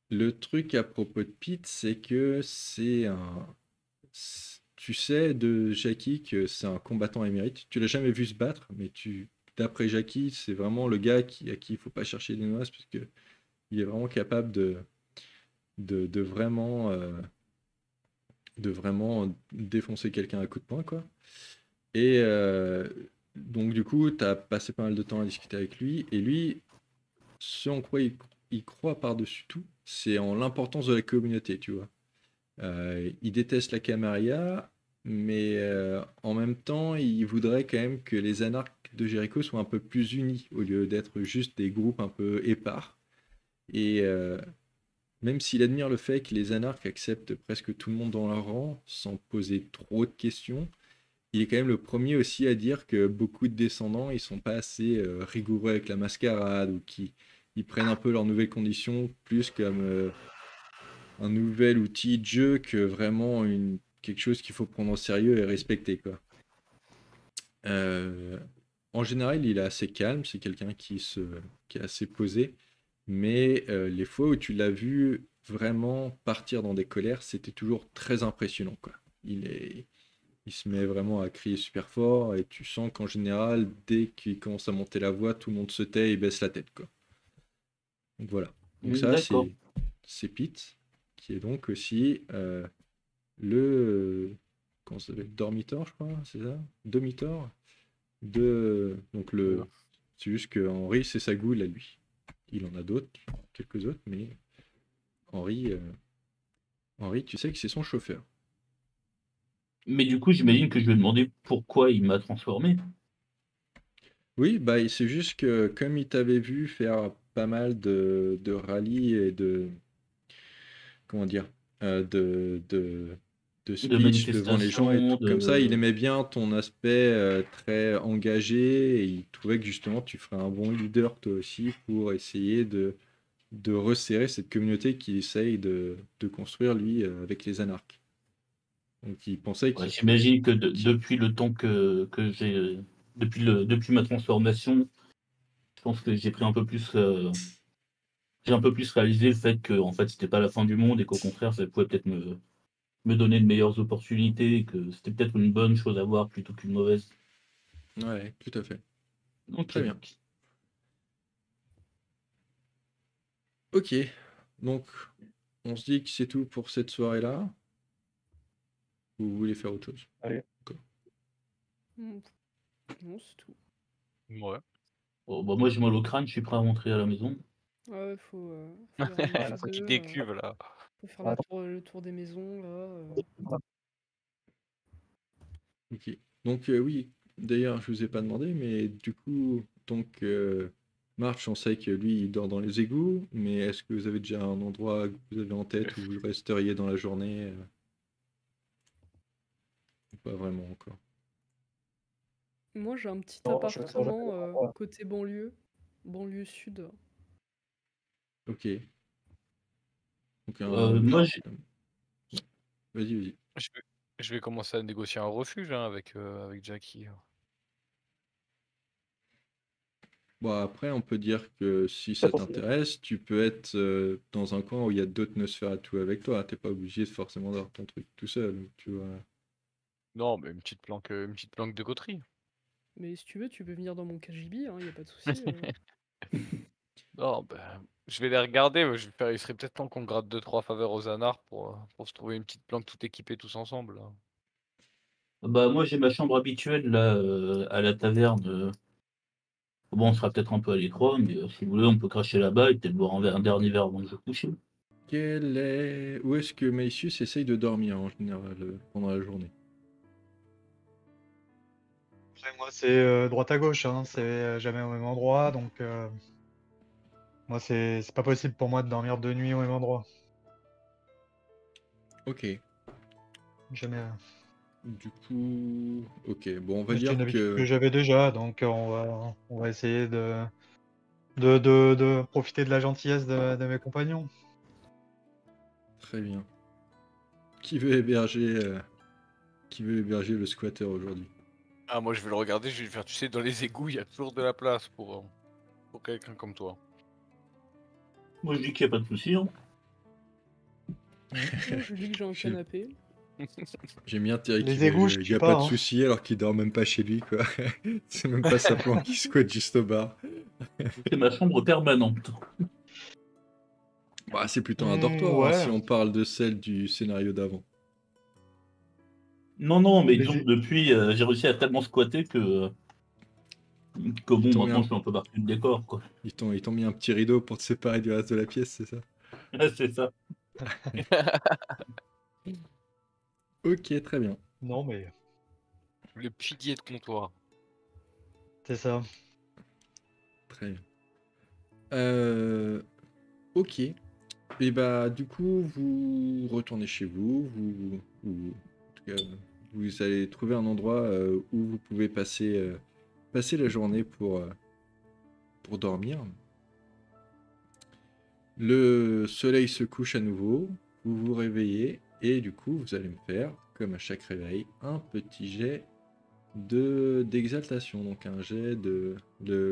le truc à propos de Pete, c'est que tu sais de Jackie que c'est un combattant émérite. Tu l'as jamais vu se battre, mais d'après Jackie, c'est vraiment le gars à qui il faut pas chercher des noix, parce que il est vraiment capable de vraiment, de vraiment défoncer quelqu'un à coups de poing, quoi. Et donc, du coup, tu as passé pas mal de temps à discuter avec lui. Et lui, ce en quoi il croit par-dessus tout, c'est en l'importance de la communauté, tu vois. Il déteste la Camarilla, mais en même temps, il voudrait quand même que les anarques de Jéricho soient un peu plus unis, au lieu d'être juste des groupes un peu épars. Et même s'il admire le fait que les anarques acceptent presque tout le monde dans leur rang, sans poser trop de questions, il est quand même le premier aussi à dire que beaucoup de descendants, ils sont pas assez rigoureux avec la mascarade, ou qui ils prennent un peu leurs nouvelles conditions plus comme un nouvel outil de jeu que vraiment quelque chose qu'il faut prendre au sérieux et respecter, quoi. Euh, En général, il est assez calme, c'est quelqu'un qui est assez posé, mais les fois où tu l'as vu vraiment partir dans des colères, c'était toujours très impressionnant, quoi. Il se met vraiment à crier super fort et tu sens qu'en général, dès qu'il commence à monter la voix, tout le monde se tait et baisse la tête, quoi. Donc voilà. Donc ça, D'accord. c'est Pete, qui est donc aussi le comment ça s'appelle, Dormitor, je crois, c'est ça? Domitor donc Euh, c'est juste que Henri, c'est sa goule à lui. Il en a d'autres, quelques autres, mais Henri, Henri, tu sais que c'est son chauffeur. Mais du coup, j'imagine que je vais demander pourquoi il m'a transformé. Oui, bah c'est juste que comme il t'avait vu faire pas mal de rallyes et de comment dire, de De speech devant les gens et manifestation, tout comme ça, il de... aimait bien ton aspect très engagé et il trouvait que justement tu ferais un bon leader toi aussi pour essayer de resserrer cette communauté qu'il essaye de construire lui avec les anarques. Donc il pensait Ouais, qu'il j'imagine que qu'il- depuis le temps que j'ai... Depuis ma transformation, je pense que j'ai pris un peu plus... j'ai un peu plus réalisé le fait que en fait, c'était pas la fin du monde et qu'au contraire, ça pouvait peut-être me donner de meilleures opportunités et que c'était peut-être une bonne chose à voir plutôt qu'une mauvaise. Ouais, tout à fait. Ok, Très bien. ok. Ok, donc on se dit que c'est tout pour cette soirée-là. Ou vous voulez faire autre chose? Allez. D'accord. Mmh. Non, c'est tout. Ouais. Bon, bah, moi, j'ai mal au crâne, je suis prêt à rentrer à la maison. Ouais, faut les ramener Ouais, la chez Qui eux, décuve là. faut faire attends. le tour des maisons là, Ok. Donc oui, D'ailleurs, je vous ai pas demandé, mais du coup, donc, March, on sait que lui, il dort dans les égouts, mais est-ce que vous avez déjà un endroit que vous avez en tête où vous resteriez dans la journée ou pas vraiment encore. Moi, j'ai un petit Non, je sens jamais appartement l'endroit. côté banlieue sud. Ok. Donc Moi, vas-y, vas-y. Je vais, je vais commencer à négocier un refuge hein, avec Jackie. Bon, après, on peut dire que si ça t'intéresse, tu peux être dans un coin où il y a d'autres Nosferatu avec toi. T'es pas obligé forcément d'avoir ton truc tout seul, tu vois. Non, mais une petite planque de coterie. Mais si tu veux, tu peux venir dans mon KGB, hein, y a pas de souci. Non, ben, je vais les regarder. Mais il serait peut-être temps qu'on gratte 2-3 faveurs aux anards pour se trouver une petite planque tout équipée tous ensemble. Là. bah, moi, j'ai ma chambre habituelle là, à la taverne. Bon, on sera peut-être un peu à l'étroit, mais si vous voulez, on peut cracher là-bas et peut-être boire un dernier verre avant de se coucher. Où est-ce que Maïsius essaye de dormir en général pendant la journée? Après, moi, c'est droite à gauche, hein, c'est jamais au même endroit, donc moi, c'est pas possible pour moi de dormir 2 nuits au même endroit. Ok. Jamais. Du coup, ok. Bon, on va Mais c'était une dire habitude que que j'avais déjà, donc on va essayer de profiter de la gentillesse de mes compagnons. très bien. Qui veut héberger le squatter aujourd'hui? Ah, moi je vais le regarder, je vais lui faire, tu sais, dans les égouts, il y a toujours de la place pour quelqu'un comme toi. Moi, je dis qu'il n'y a pas de souci. Hein. Moi, je dis que j'ai un J'ai- canapé. J'aime bien Terry qui Les égouts, je veut. Il tue y a pas pas, de hein. souci alors qu'il dort même pas chez lui, quoi. C'est même pas sa planque qui squatte juste au bar. C'est ma chambre permanente. Bah, c'est plutôt un dortoir hein, si Ouais. on parle de celle du scénario d'avant. Non, non, mais Les disons que é- depuis, j'ai réussi à tellement squatter que Ils bon, t'ont mis maintenant, un... je suis un peu parti du décor, quoi. ils t'ont mis un petit rideau pour te séparer du reste de la pièce, c'est ça? C'est ça. Ok, très bien. Non, mais Le pilier de comptoir. c'est ça. Très bien. Ok. Et bah, du coup, vous retournez chez vous. En tout cas, vous allez trouver un endroit où vous pouvez passer la journée pour dormir. Le soleil se couche à nouveau, vous vous réveillez et du coup vous allez me faire, comme à chaque réveil, un petit jet d'exaltation, donc un jet de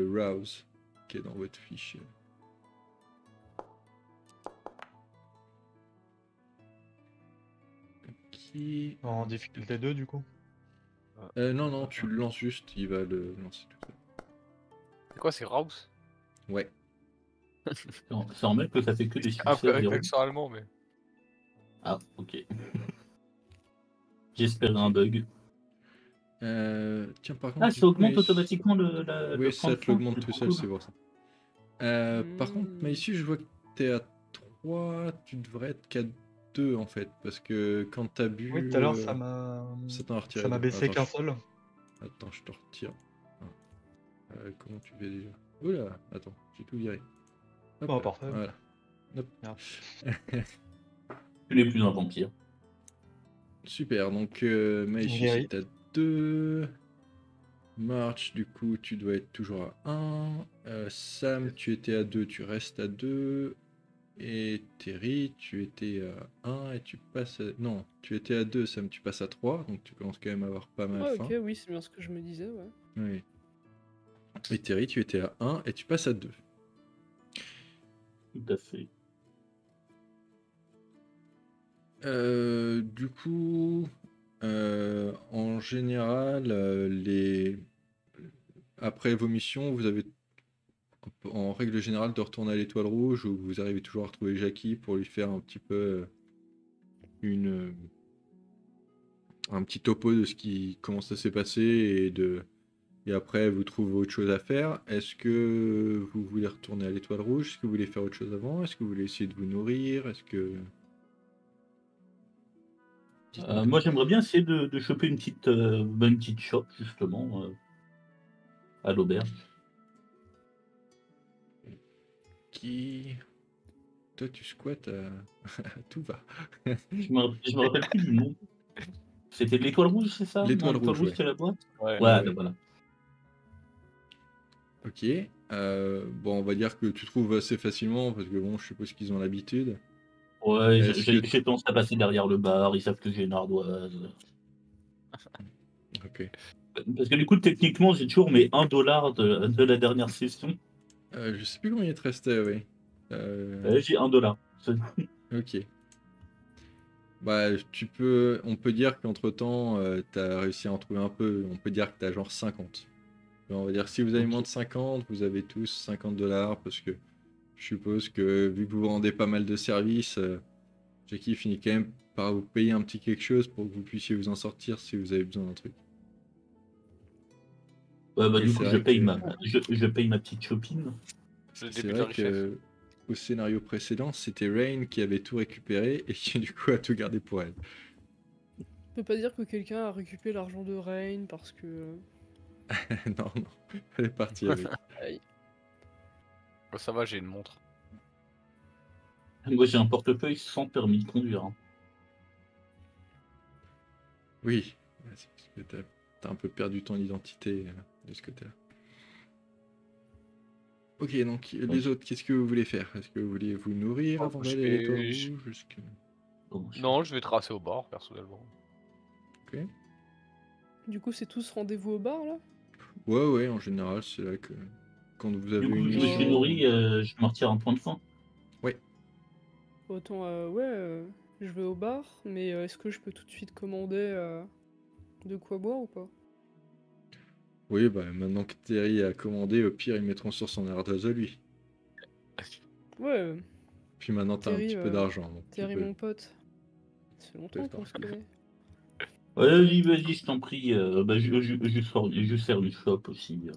rouse qui est dans votre fiche. Qui... En difficulté 2, du coup. non, non, tu le lances juste, il va le lancer tout seul. C'est quoi, c'est Rouse? Ouais. Ça remet que ça fait que des Un succès peu à avec zéro. l'accent allemand, mais. Ah, ok. J'espérais un bug. Tiens, par contre, Ah, du ça coup, augmente automatiquement oui, le point ça de te sang. l'augmente C'est tout trop seul, cool. c'est pour ça. Par contre, Hmm. Maïsu, je vois que t'es à 3, tu devrais être qu'à 2 en fait, parce que quand t'as bu, Oui, tout à l'heure, ça t'en a retiré ça m'a 2. baissé qu'un seul. Attends, je te retire. Comment tu fais déjà? Oula, attends, j'ai tout viré. Hop, Oh, parfait. voilà. Hop. Merde. Tu n'es plus un vampire. Super, donc Maïsus Guéri. est à 2. March, du coup, tu dois être toujours à 1. Sam, tu étais à 2, tu restes à 2. Et Terry, tu étais à 1 et tu passes à... Non, tu étais à 2, Sam, tu passes à 3, donc tu commences quand même à avoir pas mal Ah, faim. ok, oui, c'est bien ce que je me disais, ouais. Oui. Et Terry, tu étais à 1 et tu passes à 2. Tout à fait. Du coup, en général, après vos missions, vous avez en règle générale de retourner à l'Étoile Rouge où vous arrivez toujours à retrouver Jackie pour lui faire un petit peu un petit topo de comment ça s'est passé et après vous trouvez autre chose à faire. Est-ce que vous voulez retourner à l'Étoile Rouge? Est-ce que vous voulez faire autre chose avant? Est-ce que vous voulez essayer de vous nourrir? Est-ce que... Dites-moi Moi, tout. j'aimerais bien essayer de choper une petite shop, justement, à l'auberge. Qui... Toi, tu squattes à... tout va. Je me rappelle plus du nom. C'était de l'Étoile Rouge, c'est ça? Non, L'étoile l'Étoile rouge, Rouge, ouais. c'est la boîte? Ouais. Ouais, Ouais. voilà. Ok. Bon, on va dire que tu trouves assez facilement, parce que bon, je suppose qu'ils ont l'habitude. Ouais, Est-ce que... j'ai tendance à passer derrière le bar, ils savent que j'ai une ardoise. Ok. Parce que du coup, techniquement, j'ai toujours mes 1 $ de la dernière session. Je sais plus combien il te restait, oui. J'ai 1 $. Ok. Bah, on peut dire qu'entre-temps, t'as réussi à en trouver un peu. On peut dire que t'as genre 50. On va dire si vous avez moins Ok. de 50, vous avez tous 50 $, parce que je suppose que vu que vous vendez pas mal de services, Jackie finit quand même par vous payer un petit quelque chose pour que vous puissiez vous en sortir si vous avez besoin d'un truc. Ouais, bah, Et du c'est coup, vrai que je paye ma petite copine. Le c'est début de vrai la richesse. que au scénario précédent, c'était Rain qui avait tout récupéré et qui du coup a tout gardé pour elle. Je peux pas dire que quelqu'un a récupéré l'argent de Rain parce que. Non, elle est partie avec. Aïe. Oh, ça va, j'ai une montre. Moi, j'ai un portefeuille sans permis de conduire, hein. Oui, c'est parce que t'as un peu perdu ton identité de ce côté-là. Ok, donc les autres, qu'est-ce que vous voulez faire? Est-ce que vous voulez vous nourrir avant Je d'aller à l'Étoile vais... Rouge? Bon, Non, je vais tracer au bar, personnellement. Ok. Du coup, c'est tous rendez-vous au bar là? Ouais, en général, c'est là que quand vous avez Du coup, une vu que je suis mission. nourri, je me retire un point de faim. Ouais. Autant, ouais, je vais au bar, mais est-ce que je peux tout de suite commander de quoi boire ou pas? Oui, bah maintenant que Terry a commandé, au pire, ils mettront sur son ardoise lui. Ouais, Puis maintenant, t'as un Terry, petit peu d'argent, donc tu Terry peux mon pote. Ça fait longtemps qu'on se connaît. Ouais, vas-y, je t'en prie. Bah, je sers une shop aussi.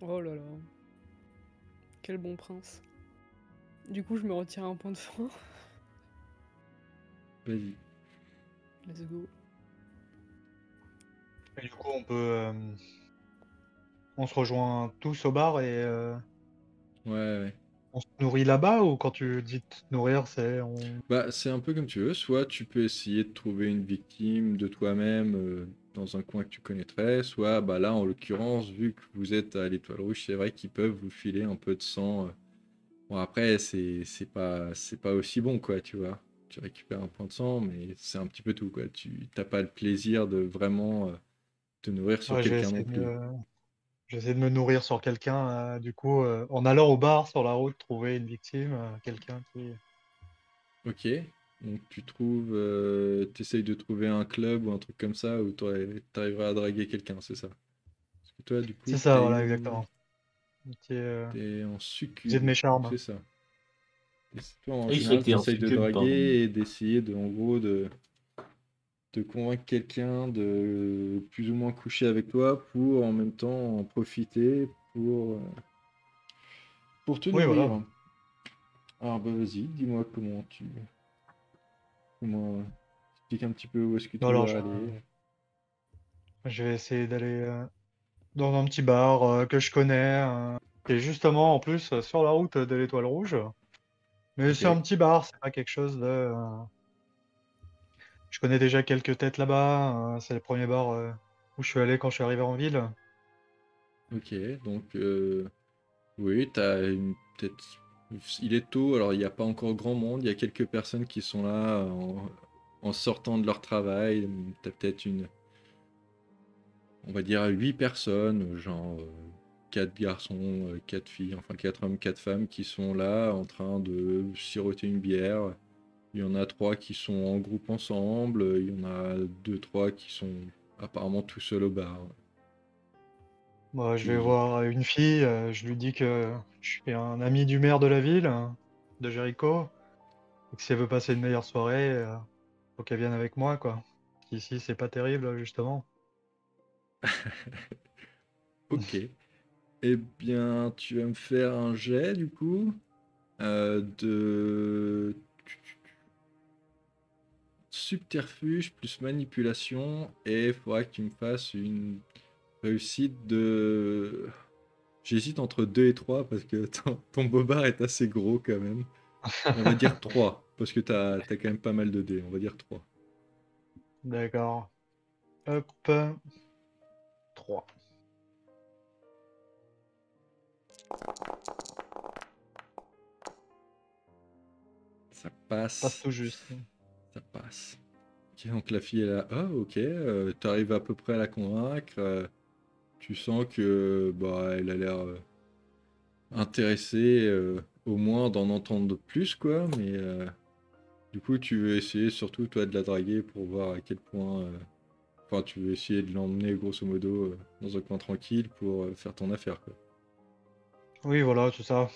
Oh là là. Quel bon prince. Du coup, je me retire un point de faim. Vas-y. Let's go. Et du coup, on se rejoint tous au bar et Ouais. on se nourrit là-bas, ou quand tu dis te nourrir, c'est Bah, c'est un peu comme tu veux. Soit tu peux essayer de trouver une victime de toi-même dans un coin que tu connaîtrais, soit, bah là, en l'occurrence, vu que vous êtes à l'Étoile Rouge, c'est vrai qu'ils peuvent vous filer un peu de sang. Bon, après, c'est pas aussi bon, quoi, tu vois. Tu récupères un point de sang, mais c'est un petit peu tout, quoi. Tu t'as pas le plaisir de vraiment te nourrir sur Ouais, quelqu'un non plus. je vais essayer de me nourrir sur quelqu'un, du coup, en allant au bar sur la route, trouver une victime, quelqu'un qui. Ok. Donc tu trouves, t'essayes de trouver un club ou un truc comme ça où t'arriveras à draguer quelqu'un, c'est ça? Parce que toi, du coup, C'est ça, voilà, exactement. t'es en Utiliser de succube, mes donc charmes. c'est ça. Et toi, en Et c'est général, clair, t'essayes de succube, pardon. draguer et d'essayer en gros, de convaincre quelqu'un de plus ou moins coucher avec toi pour en même temps en profiter pour te Oui, voilà. nourrir. Alors bah vas-y, dis-moi comment explique un petit peu où est-ce que Bon, tu alors, vas aller. je vais essayer d'aller dans un petit bar que je connais, qui est justement en plus sur la route de l'Étoile Rouge. Mais c'est un Ok, petit bar, c'est pas quelque chose de. Je connais déjà quelques têtes là-bas. C'est le premier bar où je suis allé quand je suis arrivé en ville. ok, donc oui, peut-être. Il est tôt, alors il n'y a pas encore grand monde, il y a quelques personnes qui sont là en sortant de leur travail. T'as peut-être on va dire 8 personnes, genre 4 garçons, 4 filles, enfin 4 hommes, 4 femmes qui sont là en train de siroter une bière. Il y en a 3 qui sont en groupe ensemble, il y en a 2 3 qui sont apparemment tout seuls au bar. Moi, je vais Qui... voir une fille, je lui dis que je suis un ami du maire de la ville, de Jéricho, et que si elle veut passer une meilleure soirée, faut qu'elle vienne avec moi, quoi. Ici, c'est pas terrible, justement. Ok. Eh bien, tu vas me faire un jet du coup. De... subterfuge plus manipulation et il faudra que tu me fasses une réussite de... J'hésite entre 2 et 3 parce que ton bobard est assez gros quand même. On va dire 3 parce que t'as quand même pas mal de dés. On va dire 3. D'accord. Hop. 3. Ça Passe passe. tout juste. Ça passe. Ok, donc la fille est là. Ah, ok. T'arrives à peu près à la convaincre. Tu sens que bah elle a l'air intéressée au moins d'en entendre plus, quoi. Mais du coup, tu veux essayer surtout toi de la draguer pour voir à quel point. Enfin, tu veux essayer de l'emmener grosso modo dans un coin tranquille pour faire ton affaire, quoi. Oui, voilà, c'est ça.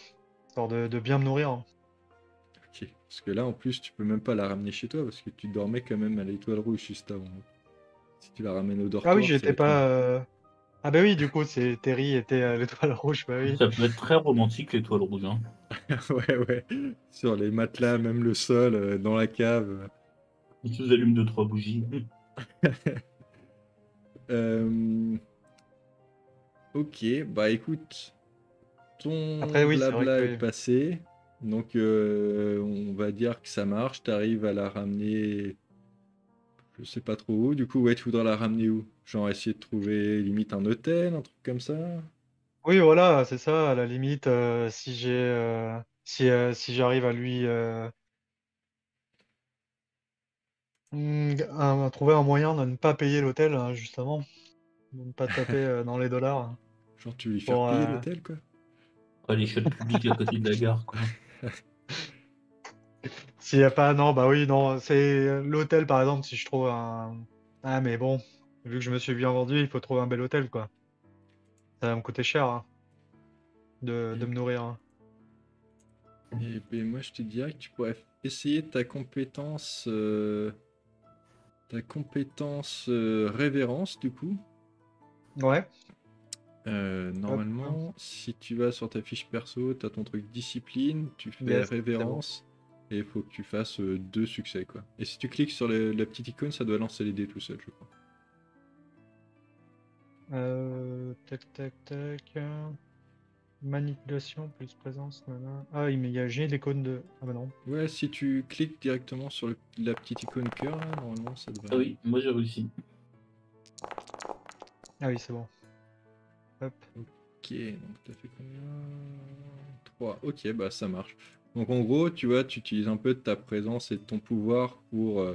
Histoire de bien me nourrir. Ok. Parce que là, en plus, tu peux même pas la ramener chez toi parce que tu dormais quand même à l'Étoile Rouge juste avant. Si tu la ramènes au Ah oui, dortoir, ça va j'étais être un... pas. Ah bah oui, du coup, c'est Terry était à l'étoile rouge, bah oui. Ça peut être très romantique, l'étoile rouge. Hein. Ouais, ouais. Sur les matelas, même le sol, dans la cave. Ils sous allument 2-3 bougies. Ok, bah écoute, Après, ton oui, c'est vrai blabla que est oui. passé. Donc on va dire que ça marche. T'arrives à la ramener, je sais pas trop où. Du coup, ouais, tu voudrais la ramener où? Genre essayer de trouver limite un hôtel, un truc comme ça? Oui, voilà, c'est ça. À la limite, si j'arrive à lui à trouver un moyen de ne pas payer l'hôtel, hein, justement, de ne pas taper dans les dollars. Genre tu veux lui faire Pour, payer l'hôtel, quoi? Ouais, les chiottes publiques à côté de la gare, quoi. s'il n'y a pas, non, bah oui, non, c'est l'hôtel, par exemple, si je trouve un. Ah, mais bon, vu que je me suis bien vendu, il faut trouver un bel hôtel, quoi. Ça va me coûter cher, hein, de me nourrir. Hein. Et ben moi je te dirais que tu pourrais essayer ta compétence révérence du coup. Ouais, hop, Normalement, si tu vas sur ta fiche perso, tu as ton truc discipline, tu fais yes, c'est bon. révérence, et il faut que tu fasses 2 succès, quoi. Et si tu cliques sur la petite icône, ça doit lancer les dés tout seul, je crois. Tac, tac, tac. Manipulation plus présence. Nana. Ah oui, mais j'ai l'icône de. Ah bah non. Ouais, si tu cliques directement sur la petite icône cœur, là, normalement, ça devrait... Ah oui, moi j'ai réussi. Ah oui, c'est bon. Hop. Ok, donc t'as fait combien? 3. Ok, bah ça marche. Donc en gros, tu vois, tu utilises un peu de ta présence et de ton pouvoir pour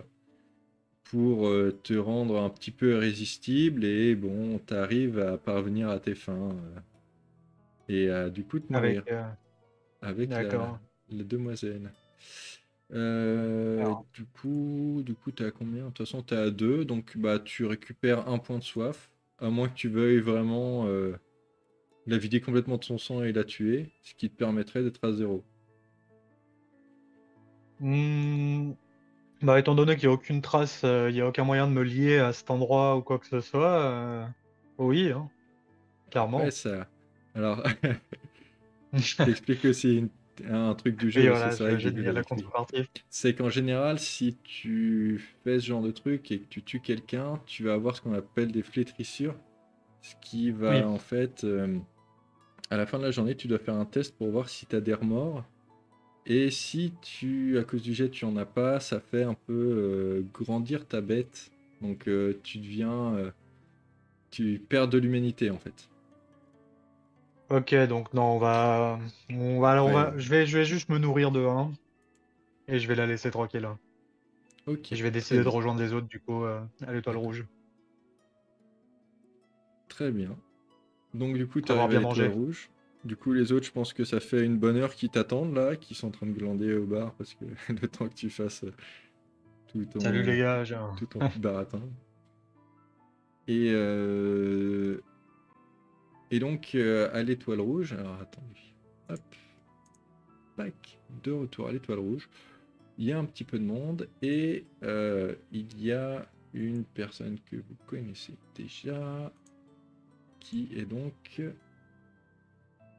te rendre un petit peu irrésistible et bon, t'arrives à parvenir à tes fins et à du coup te Avec. nourrir avec D'accord. la demoiselle. Alors. Du coup, t'es à combien? De toute façon, t'es à 2, donc bah tu récupères un point de soif, à moins que tu veuilles vraiment la vider complètement de son sang et la tuer, ce qui te permettrait d'être à 0. Bah, étant donné qu'il n'y a aucune trace, il n'y a aucun moyen de me lier à cet endroit ou quoi que ce soit, oui, hein, Après, clairement. ça. Alors, je t'explique aussi un truc du Oui, jeu, parce que voilà, c'est vrai que j'ai j'imagine, dû il y a leur la expliquer. contrepartie. C'est qu'en général, si tu fais ce genre de truc et que tu tues quelqu'un, tu vas avoir ce qu'on appelle des flétrissures, ce qui va Oui, en fait, à la fin de la journée, tu dois faire un test pour voir si tu as des remords. Et si à cause du jet, tu en as pas, ça fait un peu grandir ta bête. Donc tu perds de l'humanité en fait. ok, donc non, Après, je vais juste me nourrir de un et je vais la laisser tranquille. Hein. ok, Et je vais très décider de bien, rejoindre les autres, du coup, à l'étoile d'accord, rouge, très bien. Donc du coup, tu après avoir arrives à bien l'étoile mangé. rouge. Du coup, les autres, je pense que ça fait une bonne heure qu'ils t'attendent là, qui sont en train de glander au bar parce que le temps que tu fasses tout Salut ton, les gars, tout ton petit baratin. Et, et donc, à l'étoile rouge, alors attendez, hop, tac, de retour à l'étoile rouge, il y a un petit peu de monde et il y a une personne que vous connaissez déjà, qui est donc...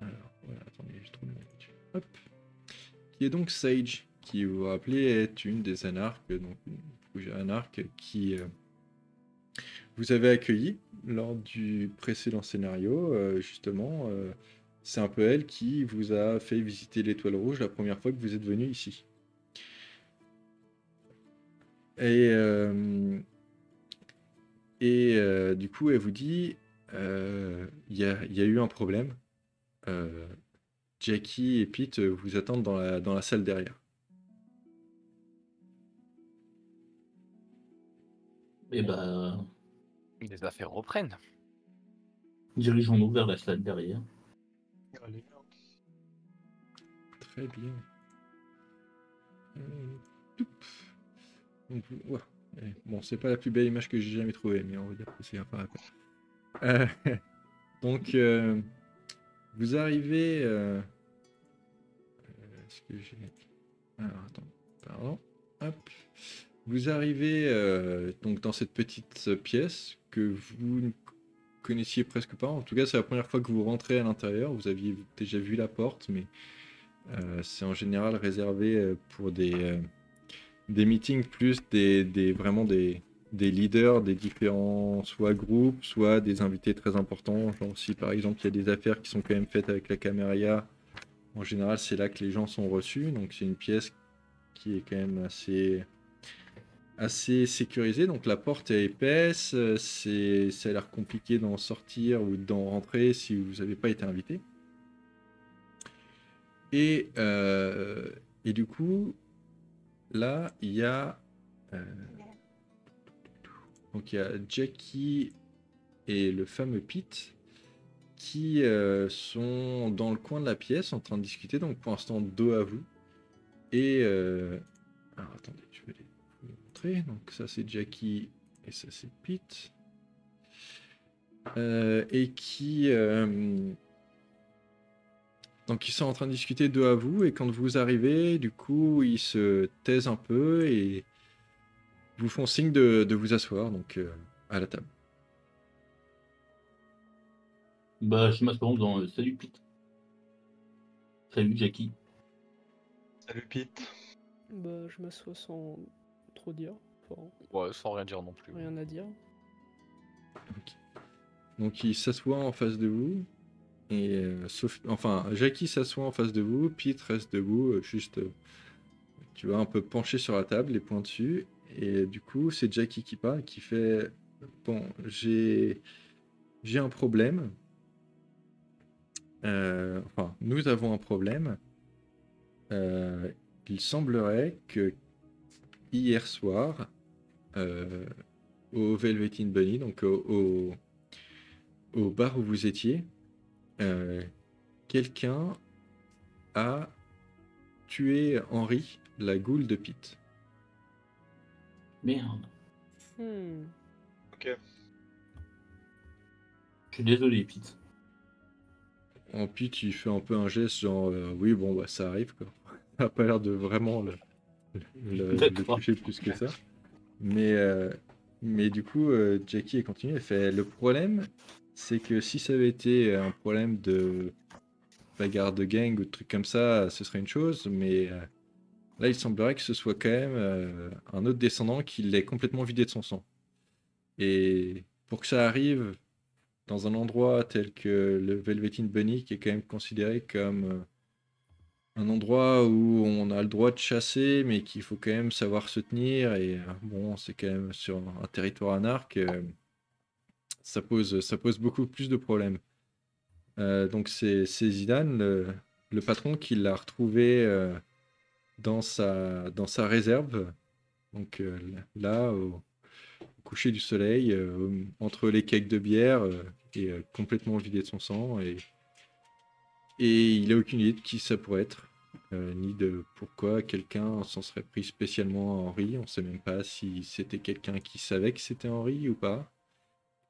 Alors, voilà, attendez, je trouve le nom là-dessus. Hop. Qui est donc Sage, qui vous vous rappelez est une des anarques, donc coup Jeanne-Arc, qui vous avez accueilli lors du précédent scénario. Justement, c'est un peu elle qui vous a fait visiter l'Étoile Rouge la première fois que vous êtes venu ici. Et, du coup, elle vous dit, il y a eu un problème. Jackie et Pete vous attendent dans la salle derrière. Et bah, Les affaires reprennent. dirigeons-nous vers la salle derrière. Allez. Très bien. Toup. Donc, ouah. Bon, c'est pas la plus belle image que j'ai jamais trouvée, mais on va dire que c'est un peu rapide. Donc, vous arrivez. Est-ce que j'ai. Alors, attends, pardon. Hop. Vous arrivez donc dans cette petite pièce que vous ne connaissiez presque pas. En tout cas, c'est la première fois que vous rentrez à l'intérieur. Vous aviez déjà vu la porte, mais c'est en général réservé pour des meetings plus vraiment des leaders des différents soit groupes, soit des invités très importants. Genre si par exemple il y a des affaires qui sont quand même faites avec la Caméria, en général c'est là que les gens sont reçus. Donc c'est une pièce qui est quand même assez sécurisée. Donc la porte est épaisse, ça a l'air compliqué d'en sortir ou d'en rentrer si vous n'avez pas été invité. Et du coup, là, il y a Jackie et le fameux Pete qui sont dans le coin de la pièce en train de discuter, donc pour l'instant dos à vous. Et alors attendez, je vais vous montrer. Donc ça c'est Jackie et ça c'est Pete. Et qui donc ils sont en train de discuter deux à vous, et quand vous arrivez, du coup, ils se taisent un peu et vous font signe de vous asseoir donc à la table. Bah, je m'assois dans salut Pete. Salut Jackie. Salut Pete. Bah, je m'assois sans trop dire. Enfin, Ouais, sans rien dire non plus. rien à dire. Donc ils s'assoient en face de vous, et Jackie s'assoit en face de vous, Pete reste debout, juste tu vois un peu penché sur la table, les poings dessus, et du coup c'est Jackie qui parle, qui fait bon, j'ai un problème. Nous avons un problème. Il semblerait que hier soir, au Velveteen Bunny, donc au bar où vous étiez, quelqu'un a tué Henry, la goule de Pete. Merde. Ok. Je suis désolé Pete. En Pete, il fait un peu un geste genre oui, bon, bah ça arrive quoi. Ça n'a pas l'air de vraiment le toucher plus que ça. Mais du coup, Jackie continue, elle fait le problème, c'est que si ça avait été un problème de bagarre de gang ou de trucs comme ça, ce serait une chose, mais là, il semblerait que ce soit quand même un autre descendant qui l'ait complètement vidé de son sang. Et pour que ça arrive dans un endroit tel que le Velveteen Bunny, qui est quand même considéré comme un endroit où on a le droit de chasser, mais qu'il faut quand même savoir se tenir, et bon, c'est quand même sur un territoire anarque, ça pose beaucoup plus de problèmes. Donc c'est Zidane, le patron, qui l'a retrouvé dans sa réserve, donc là, au coucher du soleil, entre les kegs de bière, et complètement vidé de son sang, et il n'a aucune idée de qui ça pourrait être, ni de pourquoi quelqu'un s'en serait pris spécialement à Henry. On ne sait même pas si c'était quelqu'un qui savait que c'était Henry ou pas.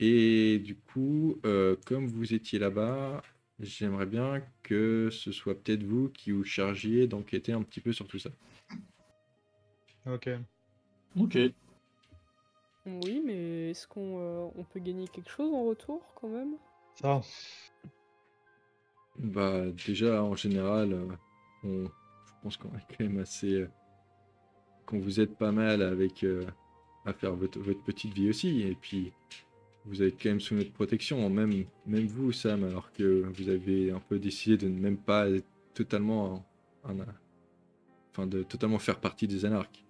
Et du coup, comme vous étiez là-bas, j'aimerais bien que ce soit peut-être vous qui vous chargiez d'enquêter un petit peu sur tout ça. Ok. Ok. Oui, mais est-ce qu'on on peut gagner quelque chose en retour quand même? Ça. Bah déjà, en général, je pense qu'on est quand même assez... qu'on vous aide pas mal avec à faire votre petite vie aussi. Et puis, vous êtes quand même sous notre protection, même vous, Sam, alors que vous avez un peu décidé de ne même pas être totalement, enfin, de totalement faire partie des anarques.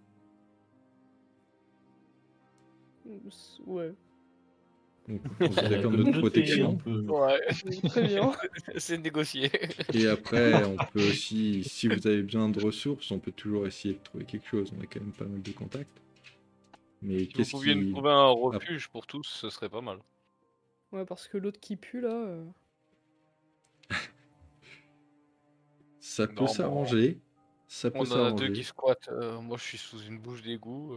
Ouais, Donc, on vous accorde Comme notre noté, protection. on peut... Ouais, très bien. c'est négocié. Et après, on peut aussi, si vous avez besoin de ressources, on peut toujours essayer de trouver quelque chose. On a quand même pas mal de contacts. Mais Si vous qu'est-ce pouviez nous qui... trouver un refuge pour tous, ce serait pas mal. Ouais, parce que l'autre qui pue là. Ça peut Non, s'arranger. Ça peut on en a deux s'arranger. qui squattent. Moi, je suis sous une bouche d'égout.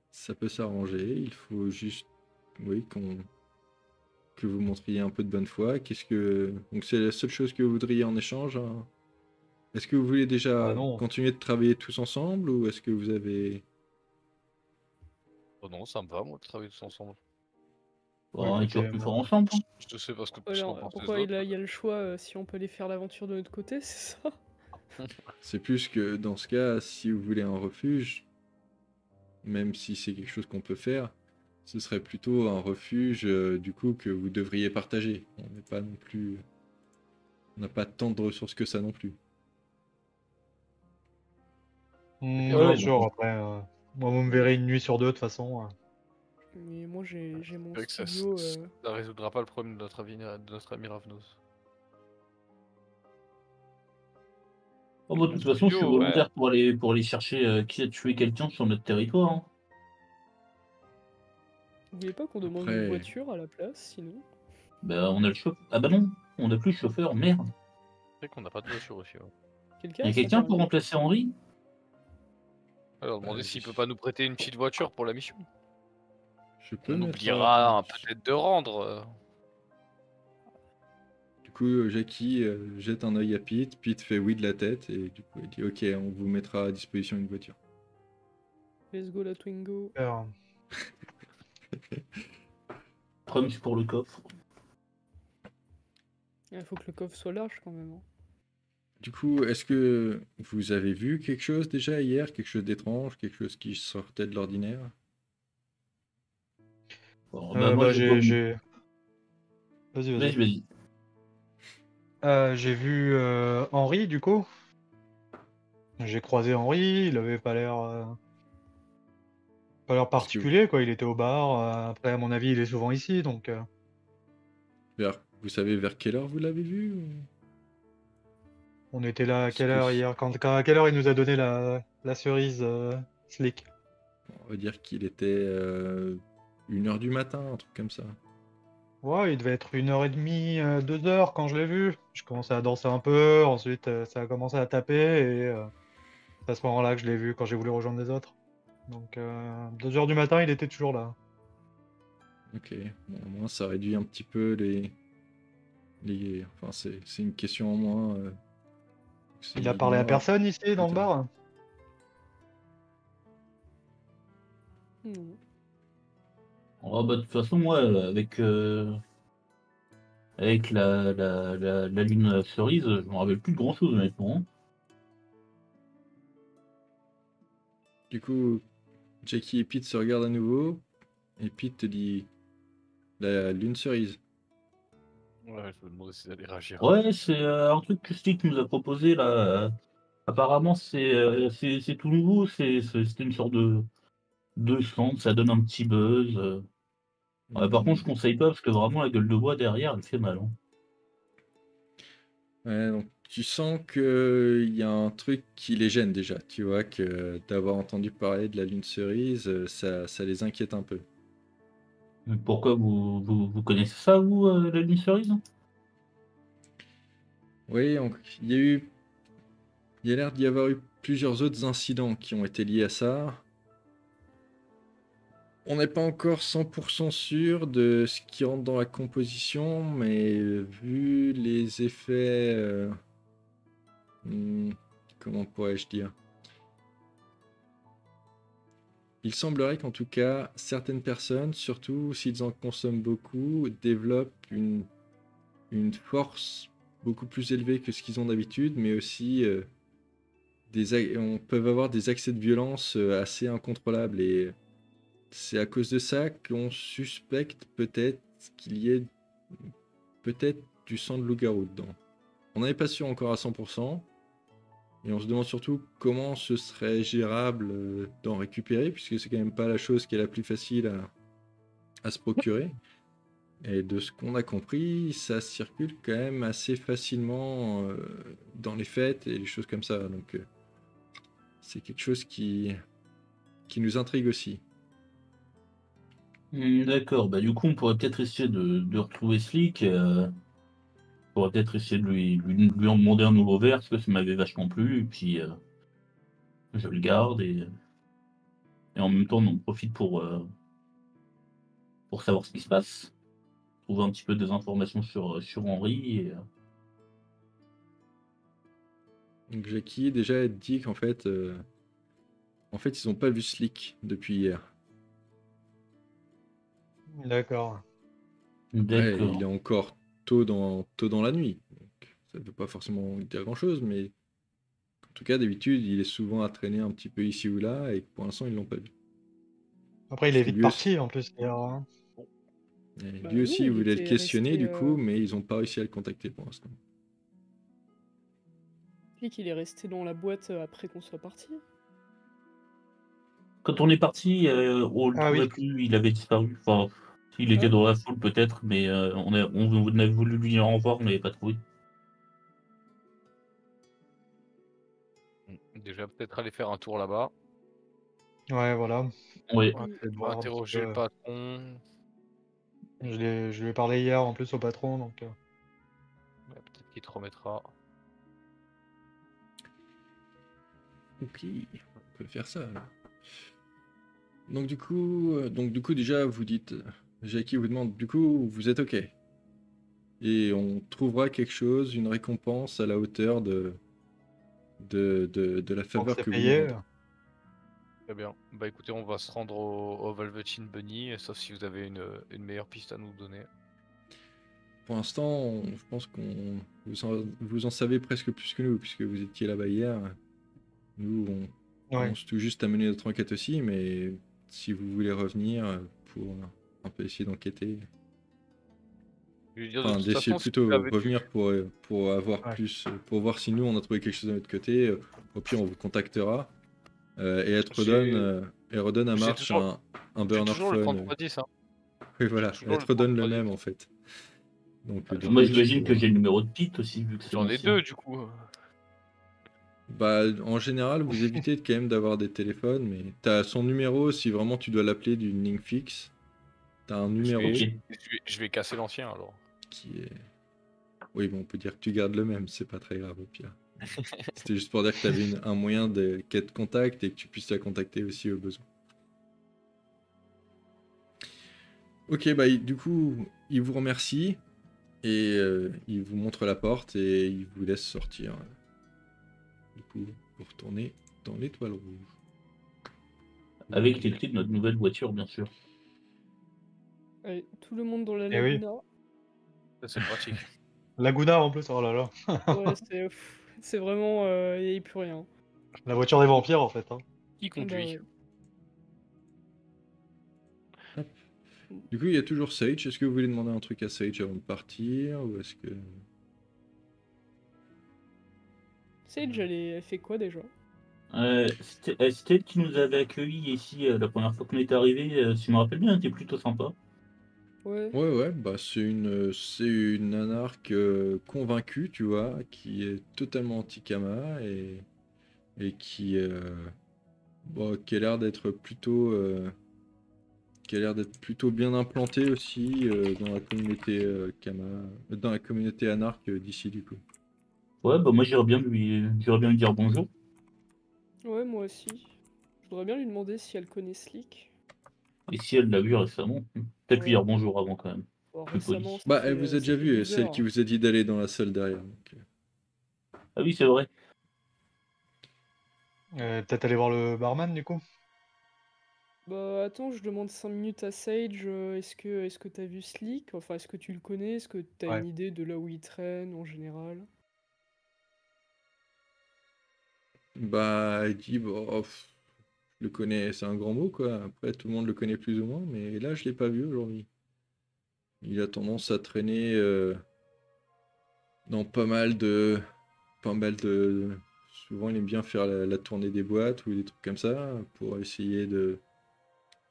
Ça peut s'arranger. Il faut juste, oui, que vous montriez un peu de bonne foi. Qu'est-ce que... Donc c'est la seule chose que vous voudriez en échange, hein. Est-ce que vous voulez déjà Ah non. continuer de travailler tous ensemble ou est-ce que vous avez... Oh non, ça me va, moi, de travailler tous ensemble. Bon, on est toujours écoutez, plus moi- fort ensemble. Je te sais parce que ce Alors, qu'en pensent les pourquoi il autres. y a le choix si on peut aller faire l'aventure de notre côté, c'est ça? C'est plus que dans ce cas, si vous voulez un refuge, même si c'est quelque chose qu'on peut faire, ce serait plutôt un refuge du coup que vous devriez partager. On n'est pas non plus... On n'a pas tant de ressources que ça non plus. Ouais, alors, sûr, bon. après, moi, vous me verrez une nuit sur deux, de toute façon. Mais moi j'ai mon C'est vrai que studio. ça résoudra pas le problème de notre ami Ravnos. Oh, bah, de toute façon, je suis Studio, ouais. volontaire pour aller chercher qui a tué quelqu'un sur notre territoire, hein. Vous voulez pas qu'on demande Après- une voiture à la place, sinon? Bah, on a le chauffeur. Ah bah non, on a plus le chauffeur, merde. C'est vrai qu'on n'a pas de voiture aussi. Ouais. Quelqu'un Il y a a son quelqu'un pour permis? remplacer Henri? Alors, demander s'il je- peut pas nous prêter une petite voiture pour la mission. Je peux On mettre... oubliera peut-être de rendre. Du coup, Jackie jette un œil à Pete. Pete fait oui de la tête et du coup il dit ok, on vous mettra à disposition une voiture. Let's go la Twingo. Super. Trump pour le coffre. Il faut que le coffre soit large quand même, hein. Du coup, est-ce que vous avez vu quelque chose déjà hier, quelque chose d'étrange, quelque chose qui sortait de l'ordinaire? Bon, bah, moi, j'ai... Vas-y, Vas-y, vas-y. vas-y. J'ai vu Henri, du coup. J'ai croisé Henri, il avait pas l'air particulier, quoi. Il était au bar. Après, à mon avis, il est souvent ici, donc... Vous savez vers quelle heure vous l'avez vu On était là à Parce quelle que heure hier? À quelle heure il nous a donné la cerise slick? On va dire qu'il était 1h du matin, un truc comme ça. Ouais, il devait être 1h30, 2h quand je l'ai vu. Je commençais à danser un peu, ensuite ça a commencé à taper et c'est à ce moment-là que je l'ai vu quand j'ai voulu rejoindre les autres. Donc 2h du matin, il était toujours là. Ok, bon, au moins ça réduit un petit peu les... Enfin, c'est une question en moins. Il a parlé à personne ici dans le Putain. bar? Non. Oh, bah, de toute façon, moi, avec la lune cerise, je me rappelle plus de grand-chose, honnêtement, hein. Du coup, Jackie et Pete se regardent à nouveau et Pete te dit la lune cerise. Ouais, je me demandais s'ils allaient réagir. Ouais, c'est un truc que Stick nous a proposé, là. Apparemment, c'est tout nouveau. C'était une sorte de centre, ça donne un petit buzz. Ouais, par contre, je conseille pas parce que vraiment, la gueule de bois derrière, elle fait mal, hein. Ouais, donc tu sens qu'il y a un truc qui les gêne déjà. Tu vois que d'avoir entendu parler de la lune cerise, ça les inquiète un peu. Pourquoi vous connaissez ça, vous, la lune cerise? Oui, donc il y a l'air d'y avoir eu plusieurs autres incidents qui ont été liés à ça. On n'est pas encore 100% sûr de ce qui rentre dans la composition, mais vu les effets... comment pourrais-je dire? Il semblerait qu'en tout cas, certaines personnes, surtout s'ils en consomment beaucoup, développent une force beaucoup plus élevée que ce qu'ils ont d'habitude, mais aussi on peut avoir des accès de violence assez incontrôlables. Et c'est à cause de ça qu'on suspecte peut-être qu'il y ait peut-être du sang de loup-garou dedans. On n'est pas sûr encore à 100%, et on se demande surtout comment ce serait gérable d'en récupérer, puisque c'est quand même pas la chose qui est la plus facile à se procurer. Et de ce qu'on a compris, ça circule quand même assez facilement dans les fêtes et les choses comme ça. Donc c'est quelque chose qui nous intrigue aussi. D'accord, bah du coup on pourrait peut-être essayer de retrouver Slick. On pourrait peut-être essayer de lui en demander un nouveau verre, parce que ça m'avait vachement plu, et puis je le garde, et en même temps on en profite pour savoir ce qui se passe. Trouver un petit peu des informations sur Henri, et Donc Jackie déjà dit qu'en fait, ils n'ont pas vu Slick depuis hier. D'accord. Après, il d'accord. est encore tôt dans la nuit. Donc, ça ne veut pas forcément dire grand-chose, mais en tout cas, d'habitude, il est souvent à traîner un petit peu ici ou là, et pour l'instant, ils l'ont pas vu. Après, il Parce est que vite parti en plus, d'ailleurs, hein. et Bah lui non, aussi, il il voulait le était questionner resté. du coup, mais ils n'ont pas réussi à le contacter pour l'instant. Flic, il est resté dans la boîte après qu'on soit parti. Quand on est parti, on le Ah trouvait oui. plus, il avait disparu. Enfin, il était Ah. dans la foule peut-être, mais on a voulu lui en revoir, on l'avait pas trouvé. Déjà, peut-être aller faire un tour là-bas. Ouais, voilà. Ouais. On va Mm. peut-être Voir un petit interroger le peu. patron. Je lui ai parlé hier en plus au patron, donc Ouais, peut-être qu'il te remettra. Ok, on peut faire ça. Alors. Donc du coup, déjà, vous dites, Jackie vous demande, du coup, vous êtes ok. Et on trouvera quelque chose, une récompense à la hauteur de la tant que faveur c'est que vous nous payé. rendez. Très bien. Bah écoutez, on va se rendre au Velveteen Bunny, sauf si vous avez une meilleure piste à nous donner. Pour l'instant, je pense qu'on vous en savez presque plus que nous, puisque vous étiez là-bas hier. Nous, on Ouais. commence tout juste à mener notre enquête aussi, mais si vous voulez revenir pour un peu essayer d'enquêter, Je veux dire, de enfin toute d'essayer façon, si vous plutôt l'avez vu, revenir pour avoir Ouais. plus, pour voir si nous on a trouvé quelque chose de notre côté. Au pire, on vous contactera et elle redonne à j'ai March toujours, un j'ai burner toujours le phone. 3310. Hein. Oui, J'ai voilà, toujours elle le te redonne le 3310. même en fait. Donc du Moi coup, tu j'imagine que pourras. j'ai le numéro de Pete aussi, vu que c'est J'en ai l'ancien. deux du coup. Bah, en général, vous évitez quand même d'avoir des téléphones, mais t'as son numéro si vraiment tu dois l'appeler d'une ligne fixe. T'as un Je numéro Ok. vais, je vais casser l'ancien alors. qui est. Oui, bon, on peut dire que tu gardes le même, c'est pas très grave au pire. C'était juste pour dire que t'avais un moyen de qu'elle te contacte et que tu puisses la contacter aussi au besoin. Ok, bah du coup, il vous remercie et il vous montre la porte et il vous laisse sortir. Du coup, vous retournez dans l'étoile rouge. Avec les clés de notre nouvelle voiture, bien sûr. Allez, tout le monde dans la Eh oui. laguna. Ça, c'est pratique. Laguna en plus, oh là là. Ouais, c'est vraiment. Il n'y a plus rien. La voiture des vampires en fait, hein. Qui Bah conduit? ouais. Du coup, il y a toujours Sage. Est-ce que vous voulez demander un truc à Sage avant de partir ou est-ce que... Sage, elle fait quoi déjà? C'était elle qui nous avait accueillis ici la première fois qu'on était arrivé. Si je me rappelle bien, elle était plutôt sympa. Ouais. Ouais, bah c'est une anarque convaincue, tu vois, qui est totalement anti-Kama et qui a l'air d'être plutôt bien implantée aussi dans la communauté Kama, dans la communauté anarque d'ici du coup. Ouais, bah moi j'irais bien lui dire bonjour. Ouais, moi aussi. Je voudrais bien lui demander si elle connaît Slick. Et si elle l'a vu récemment, peut-être lui Ouais. dire bonjour avant quand même. Bon, Plus récemment, poli. Bah, elle vous a ça déjà fait vu, 12 celle heures. qui vous a dit d'aller dans la salle derrière. Donc, Ah oui, c'est vrai. Peut-être aller voir le barman du coup. Bah attends, je demande 5 minutes à Sage. Est-ce que t'as vu Slick? Enfin, est-ce que tu le connais? Est-ce que t'as Ouais. une idée de là où il traîne en général? bah, elle dit, bon, le connais, c'est un grand mot, quoi. Après, tout le monde le connaît plus ou moins, mais là, je l'ai pas vu aujourd'hui. Il a tendance à traîner dans pas mal de. Souvent, il aime bien faire la tournée des boîtes ou des trucs comme ça pour essayer de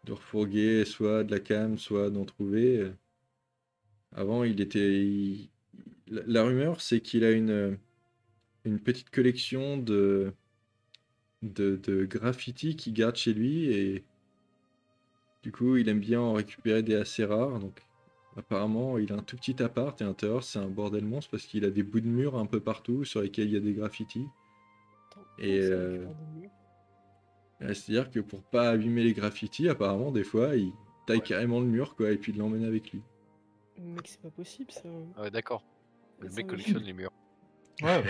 refourguer soit de la cam, soit d'en trouver. Avant, la rumeur, c'est qu'il a une petite collection de graffitis qu'il garde chez lui et du coup, il aime bien en récupérer des assez rares. Donc, apparemment, il a un tout petit appart et à l'intérieur, c'est un bordel monstre parce qu'il a des bouts de mur un peu partout sur lesquels il y a des graffitis. Attends, Et comment ça, récupère des murs? c'est-à-dire que pour pas abîmer les graffitis, apparemment, des fois, il taille Ouais. carrément le mur, quoi, et puis il l'emmène avec lui. Mec, c'est pas possible ça. Ah ouais, d'accord. Le C'est mec un collectionne génie. les murs. Ouais,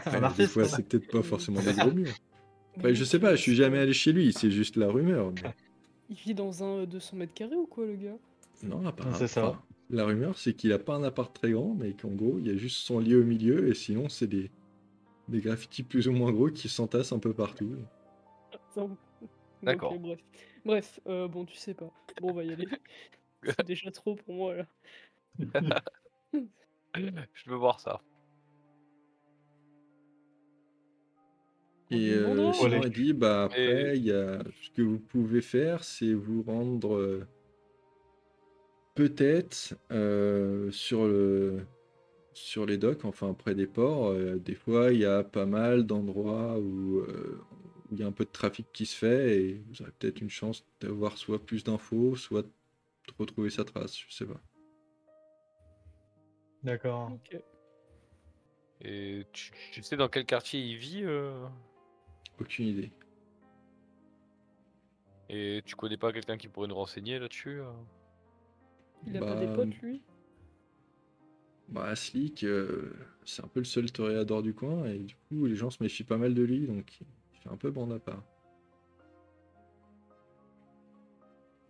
un Ouais, des artiste. fois, c'est peut-être pas Mais- forcément des gros murs. Mais Après, je mec, sais pas, je suis jamais ça- allé chez lui, c'est juste la rumeur. Mais... Il vit dans un 200 mètres carrés ou quoi, le gars? Non, apparemment, C'est ça. enfin, la rumeur, c'est qu'il a pas un appart très grand, mais qu'en gros, il y a juste son lit au milieu, et sinon, c'est des graffitis plus ou moins gros qui s'entassent un peu partout. Attends. D'accord. Ok, bref, bon, tu sais pas. Bon, on va y aller. C'est déjà trop pour moi là. Je veux voir ça. On Et lui demandera. sinon, Allez. il dit, bah Et après, il y a ce que vous pouvez faire, c'est vous rendre peut-être sur les docks, enfin près des ports. Des fois, il y a pas mal d'endroits où il y a un peu de trafic qui se fait et vous aurez peut-être une chance d'avoir soit plus d'infos, soit de retrouver sa trace, je sais pas. D'accord. Ok. Et tu sais dans quel quartier il vit Aucune idée. Et tu connais pas quelqu'un qui pourrait nous renseigner là-dessus Il a pas des Bah, potes lui? bah Slick, c'est un peu le seul toréador du coin et du coup, les gens se méfient pas mal de lui, donc il fait un peu bande à part.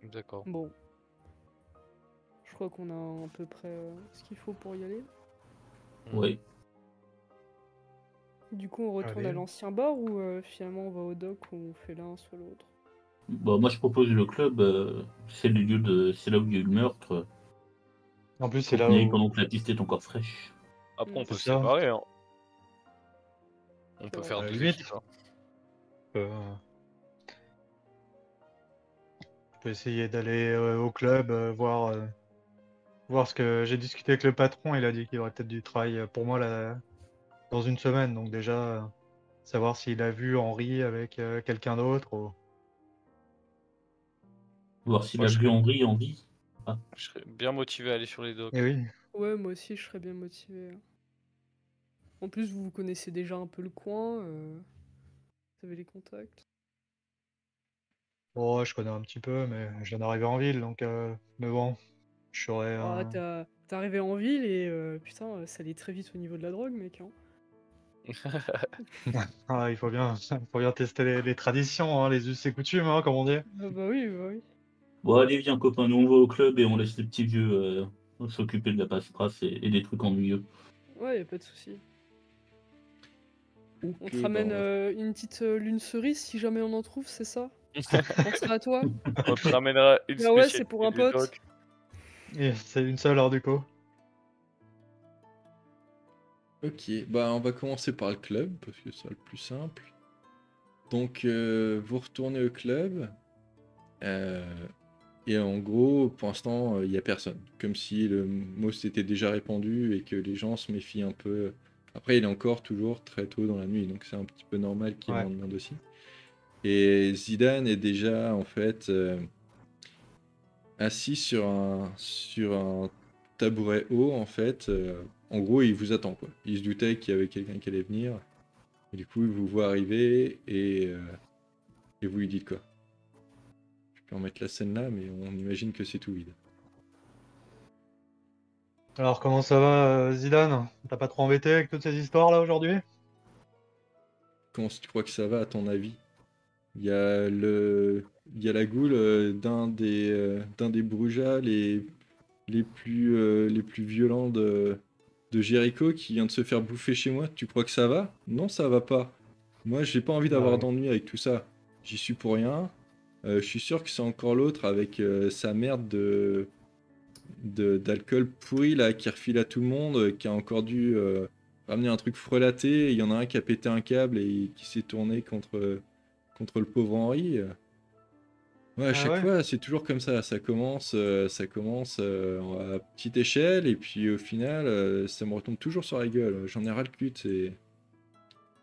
D'accord. Bon. Je crois qu'on a à peu près ce qu'il faut pour y aller. Oui. Du coup, on retourne Allez. à l'ancien bar ou finalement on va au dock ou on fait l'un soit l'autre? Bon, moi, je propose le club. C'est le lieu c'est là où il y a eu le meurtre. En plus, Faut c'est qu'on là y aille où. pendant que la piste est encore fraîche. Après, on Mm. peut se C'est ça. séparer. Hein. On C'est peut vrai. faire À la deux limite. équipes. Hein. Je peux essayer d'aller au club, voir ce que j'ai discuté avec le patron. Il a dit qu'il y aurait peut-être du travail pour moi là, dans une semaine. Donc déjà, savoir s'il a vu Henri avec quelqu'un d'autre. Voir s'il Moi, a je vu serais, Henri en vie. je serais bien motivé à aller sur les docks. Et oui. Ouais, moi aussi je serais bien motivé. En plus, vous connaissez déjà un peu le coin, vous avez les contacts. Bon, je connais un petit peu, mais je viens d'arriver en ville, donc. Mais bon, je serais. Ah, t'es arrivé en ville et putain, ça allait très vite au niveau de la drogue, mec. Hein. Ah, il faut bien tester les traditions, hein, les us et coutumes, hein, comme on dit. Ah bah oui, bah oui. Bon, allez, viens, copain, nous on va au club et on laisse les petits vieux s'occuper de la paperasse et des trucs ennuyeux. Ouais, y a pas de souci. On Ok, te ramène bah, une petite lune cerise si jamais on en trouve, c'est ça? On penserait à toi. On te ramènera une Ah ouais, c'est pour un spécialité des pote. docks. Et c'est une seule heure du coup. ok, bah on va commencer par le club parce que c'est le plus simple. Donc vous retournez au club et en gros pour l'instant il n'y a personne. Comme si le mot s'était déjà répandu et que les gens se méfient un peu. Après il est encore toujours très tôt dans la nuit donc c'est un petit peu normal qu'il y ait Ouais. moins de monde aussi. Et Zidane est déjà en fait assis sur un tabouret haut en fait. En gros il vous attend quoi. Il se doutait qu'il y avait quelqu'un qui allait venir. Et du coup, il vous voit arriver et vous lui dites quoi? Je peux en mettre la scène là, mais on imagine que c'est tout vide. Alors comment ça va, Zidane? T'as pas trop embêté avec toutes ces histoires là aujourd'hui? Comment tu crois que ça va à ton avis? Il y a la goule d'un des Brujas les plus violents de Jericho qui vient de se faire bouffer chez moi. Tu crois que ça va? Non, ça va pas. Moi, j'ai pas envie d'avoir Ouais. d'ennui avec tout ça. j'y suis pour rien. Je suis sûr que c'est encore l'autre avec sa merde d'alcool pourri là qui refile à tout le monde, qui a encore dû ramener un truc frelaté. Il y en a un qui a pété un câble et qui s'est tourné contre le pauvre Henri. Ouais, à Ah chaque ouais? fois, c'est toujours comme ça commence à petite échelle, et puis au final, ça me retombe toujours sur la gueule. J'en ai ras le cul de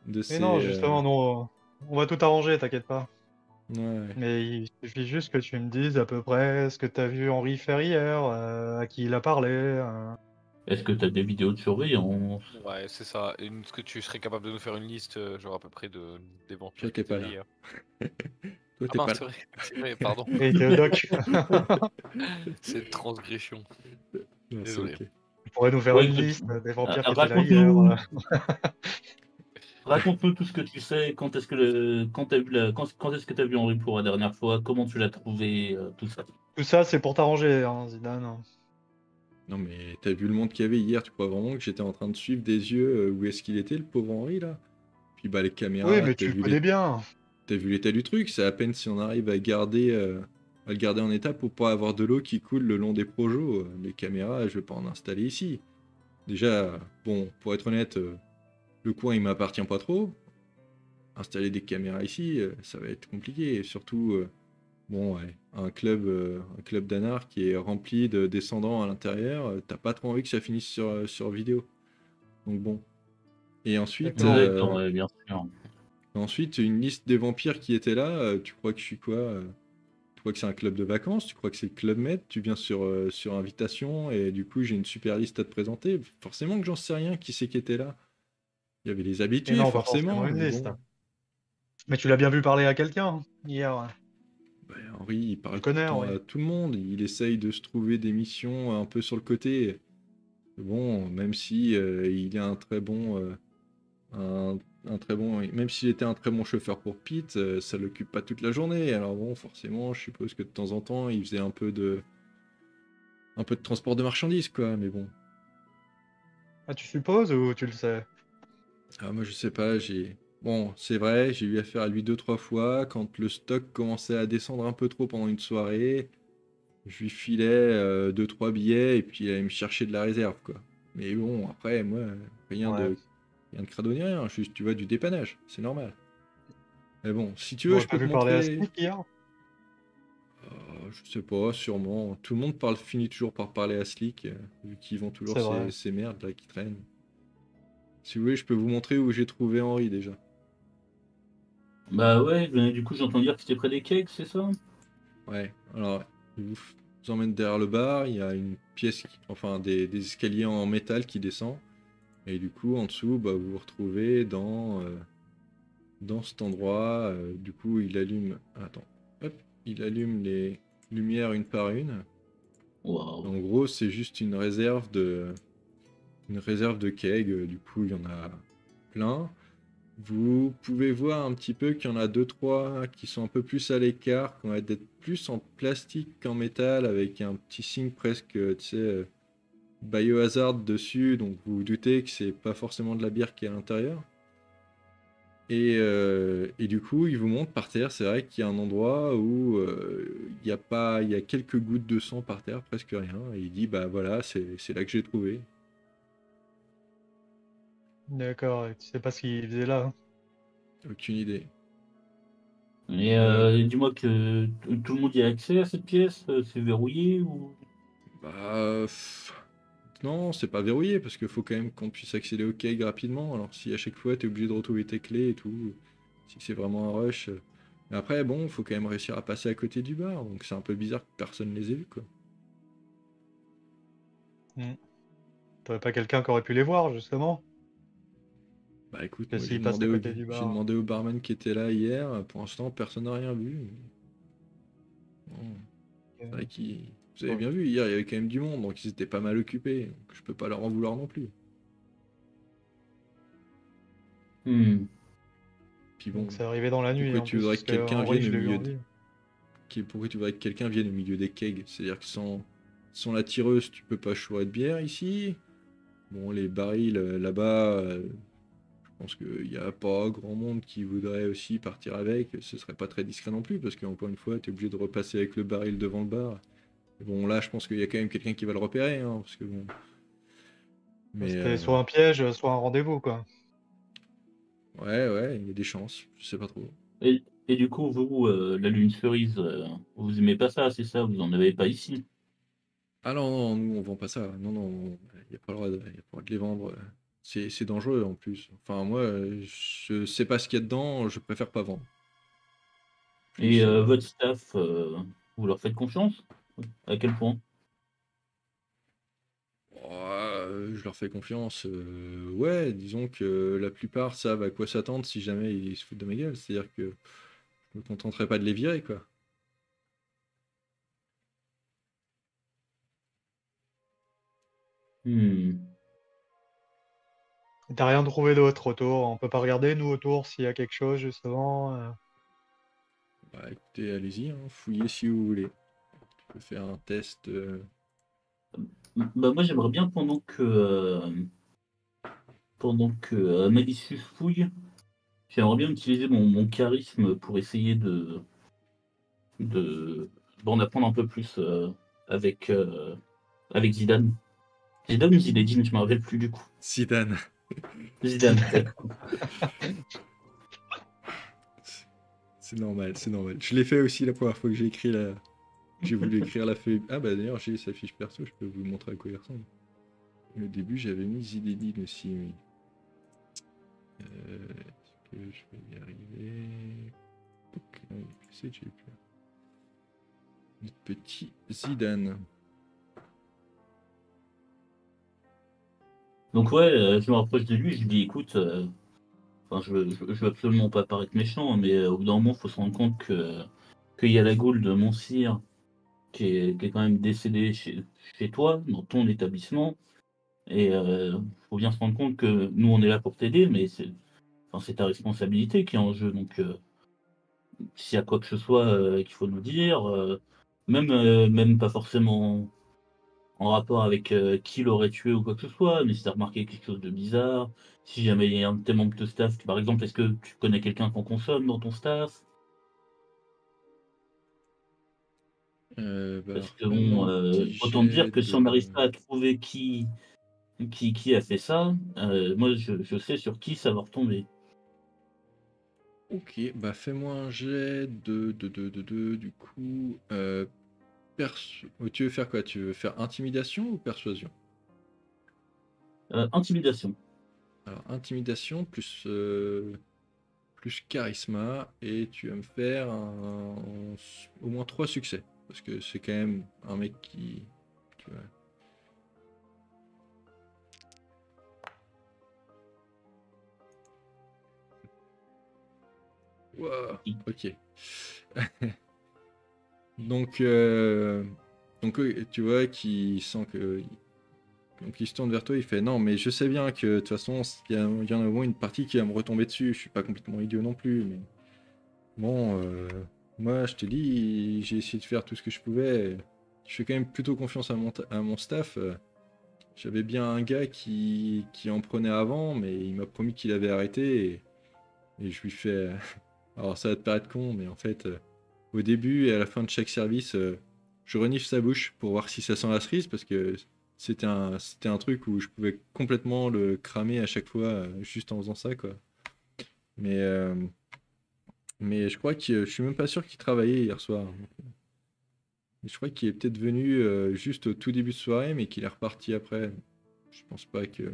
Mais ces. non, justement, nous, on va tout arranger, t'inquiète pas. Ouais. Mais il suffit juste que tu me dises à peu près ce que t'as vu Henri faire hier, à qui il a parlé. Est-ce que tu as des vidéos de surveillance? Ouais, c'est ça. Est-ce que tu serais capable de nous faire une liste, genre à peu près des Toi, vampires t'es que t'as pas vu là. hier? Toi, Ah t'es pas mince, là. c'est vrai, pardon. Et Théodoc, C'est une transgression. Non, c'est Désolé. ok. tu pourrais nous faire Ouais, une écoute, liste des vampires qui étaient là hier. raconte-nous, raconte-nous tout ce que tu sais. Quand est-ce que quand t'as vu quand est-ce que tu as vu Henri pour la dernière fois? Comment tu l'as trouvé? Tout ça. Tout ça, c'est pour t'arranger, hein, Zidane. Non, mais t'as vu le monde qu'il y avait hier? Tu crois vraiment que j'étais en train de suivre des yeux où est-ce qu'il était, le pauvre Henri, là? Puis bah, les Oui, caméras, mais tu le connais bien. t'as vu l'état du truc? C'est à peine si on arrive à le garder en état pour pas avoir de l'eau qui coule le long des projos. Les caméras, je vais pas en installer ici. Déjà, bon, pour être honnête, le coin il m'appartient pas trop. Installer des caméras ici, ça va être compliqué. Et surtout, bon, ouais, un club d'anard qui est rempli de descendants à l'intérieur, t'as pas trop envie que ça finisse sur vidéo. Donc bon. Et ensuite, D'accord. D'accord, ouais, bien sûr. ensuite, une liste des vampires qui étaient là, tu crois que je suis quoi? Tu crois que c'est un club de vacances? Tu crois que c'est le Club Med? Tu viens sur invitation et du coup j'ai une super liste à te présenter. Forcément que j'en sais rien qui c'est qui était là. Il y avait les Et habitués, non, pas forcément forcément, une mais liste. bon. Mais tu l'as bien vu parler à quelqu'un hier. Bah, Henri, il Tu parle le tout le connais, temps Henri. à tout le monde. Il essaye de se trouver des missions un peu sur le côté. Bon, même si il est un très bon, un très bon, même s'il était un très bon chauffeur pour Pete, ça l'occupe pas toute la journée. Alors bon, forcément, je suppose que de temps en temps, il faisait un peu de transport de marchandises, quoi. Mais bon. Ah, tu supposes ou tu le sais? Ah, moi, je sais pas, Bon, c'est vrai, j'ai eu affaire à lui 2-3 fois. Quand le stock commençait à descendre un peu trop pendant une soirée, je lui filais 2-3 billets et puis il allait me chercher de la réserve, quoi. Mais bon, après, moi, rien Ouais. de, rien de crado ni rien, juste, tu vois, du dépannage, c'est normal. Mais bon, si tu veux, T'aurais je pas peux te vu parler à montrer. Sneak hier? Je sais pas, sûrement. Tout le monde finit toujours par parler à Slick, vu qu'ils vont toujours C'est vrai. ces merdes là qui traînent. Si vous voulez, je peux vous montrer où j'ai trouvé Henri déjà. Bah ouais, mais du coup j'entends dire que c'était près des cakes, c'est ça? Ouais, alors, je vous emmène derrière le bar, il y a une pièce, enfin des escaliers en métal qui descend. Et du coup, en dessous, bah, vous vous retrouvez dans cet endroit. Du coup, il allume. Attends, hop, il allume les lumières une par une. Waouh. En gros, c'est juste une réserve de keg. Du coup, il y en a plein. Vous pouvez voir un petit peu qu'il y en a 2-3 qui sont un peu plus à l'écart, qui vont être plus en plastique qu'en métal, avec un petit signe presque, tu sais, biohazard dessus, donc vous vous doutez que c'est pas forcément de la bière qui est à l'intérieur. Et du coup, il vous montre par terre, c'est vrai qu'il y a un endroit où il y a quelques gouttes de sang par terre, presque rien, et il dit, bah voilà, c'est là que j'ai trouvé. D'accord, et tu sais pas ce qu'il faisait là, hein? Aucune idée. Et dis-moi que tout le monde y a accès à cette pièce, c'est verrouillé ou? Bah, non, c'est pas verrouillé parce qu'il faut quand même qu'on puisse accéder au keg rapidement. Alors, si à chaque fois t'es obligé de retrouver tes clés et tout, si c'est vraiment un rush. Mais après, bon, faut quand même réussir à passer à côté du bar, donc c'est un peu bizarre que personne les ait vus, quoi. T'aurais pas quelqu'un qui aurait pu les voir, justement? Bah écoute, Que moi s'il passe à côté du j'ai bar. demandé au barman qui était là hier. Pour l'instant, personne n'a rien vu. Bon, c'est vrai vous avez Ouais. bien vu, hier il y avait quand même du monde, donc ils étaient pas mal occupés. Donc je peux pas leur en vouloir non plus. Hmm. Puis bon, Donc c'est arrivé dans la nuit, pourquoi en tu plus, voudrais parce que que quelqu'un Henri, vienne je au l'ai eu milieu en vie. pourquoi tu voudrais que quelqu'un vienne au milieu des kegs? C'est-à-dire que sans la tireuse, tu peux pas chourer de bière ici. Bon, les barils là-bas, je pense qu'il n'y a pas grand monde qui voudrait aussi partir avec. Ce serait pas très discret non plus, parce qu'encore une fois, tu es obligé de repasser avec le baril devant le bar. Et bon, là, je pense qu'il y a quand même quelqu'un qui va le repérer, hein, parce que bon. Mais C'était soit un piège, soit un rendez-vous, quoi. ouais, il y a des chances, je sais pas trop. Et du coup, vous, la lune cerise, vous aimez pas ça, c'est ça? Vous en avez pas ici? Ah non, nous on vend pas ça. Non, il n'y a pas le droit de les vendre. C'est dangereux en plus. Enfin, moi, je sais pas ce qu'il y a dedans, je préfère pas vendre. Et Plus, votre staff, vous leur faites confiance? À quel point? je leur fais confiance. Ouais, disons que la plupart savent à quoi s'attendre si jamais ils se foutent de ma gueule. C'est-à-dire que je me contenterai pas de les virer, quoi. Hmm. T'as rien trouvé d'autre autour? On peut pas regarder, nous, autour, s'il y a quelque chose, justement. Bah écoutez, allez-y, hein, fouillez si vous voulez. Je peux faire un test. Bah, moi, j'aimerais bien pendant que Malicious fouille, j'aimerais bien utiliser mon charisme pour essayer d'en apprendre un peu plus avec, avec Zidane. Zidane ou Zinedine, je me rappelle plus du coup. Zidane. Zidane. C'est normal, c'est normal. Je l'ai fait aussi la première fois que j'ai écrit la. J'ai voulu écrire la feuille. Ah bah d'ailleurs j'ai sa fiche perso, je peux vous montrer à quoi il ressemble. Au début j'avais mis Zinedine aussi, oui. Est-ce que je vais y arriver? Ok, non, il est placé, j'ai plus. Notre petit Zidane. Donc ouais, je me rapproche de lui, je lui dis écoute, enfin, je veux absolument pas paraître méchant, mais au bout d'un moment, il faut se rendre compte qu'il y a la Goule de Montcyr qui est quand même décédée chez toi, dans ton établissement. Et faut bien se rendre compte que nous, on est là pour t'aider, mais c'est ta responsabilité qui est en jeu. Donc s'il y a quoi que ce soit qu'il faut nous dire, même pas forcément en rapport avec qui l'aurait tué ou quoi que ce soit, mais si tu as remarqué quelque chose de bizarre, si jamais il y a un de tes membres de staff, par exemple, est-ce que tu connais quelqu'un qu'on consomme dans ton staff? Bah, Parce que fais-moi bon, un petit autant te dire jet que si on n'arrive de. pas à trouver qui a fait ça, moi je sais sur qui ça va retomber. Ok, bah fais-moi un jet du coup. Tu veux faire quoi? Tu veux faire intimidation ou persuasion? Intimidation. Alors, intimidation plus charisme, et tu vas me faire au moins 3 succès. Parce que c'est quand même un mec qui. Tu vois. Ouah, ok. Donc, tu vois, qui sent que. Donc il se tourne vers toi, il fait non, mais je sais bien que de toute façon, il y en a au moins une partie qui va me retomber dessus. Je suis pas complètement idiot non plus, mais bon, moi je te dis, j'ai essayé de faire tout ce que je pouvais. Je fais quand même plutôt confiance à mon staff. J'avais bien un gars qui en prenait avant, mais il m'a promis qu'il avait arrêté, et je lui fais. Alors ça va te paraître con, mais en fait, au début et à la fin de chaque service, je renifle sa bouche pour voir si ça sent la cerise, parce que c'était un truc où je pouvais complètement le cramer à chaque fois, juste en faisant ça, quoi. Mais, euh, mais je crois que je suis même pas sûr qu'il travaillait hier soir. Je crois qu'il est peut-être venu juste au tout début de soirée, mais qu'il est reparti après. Je pense pas que.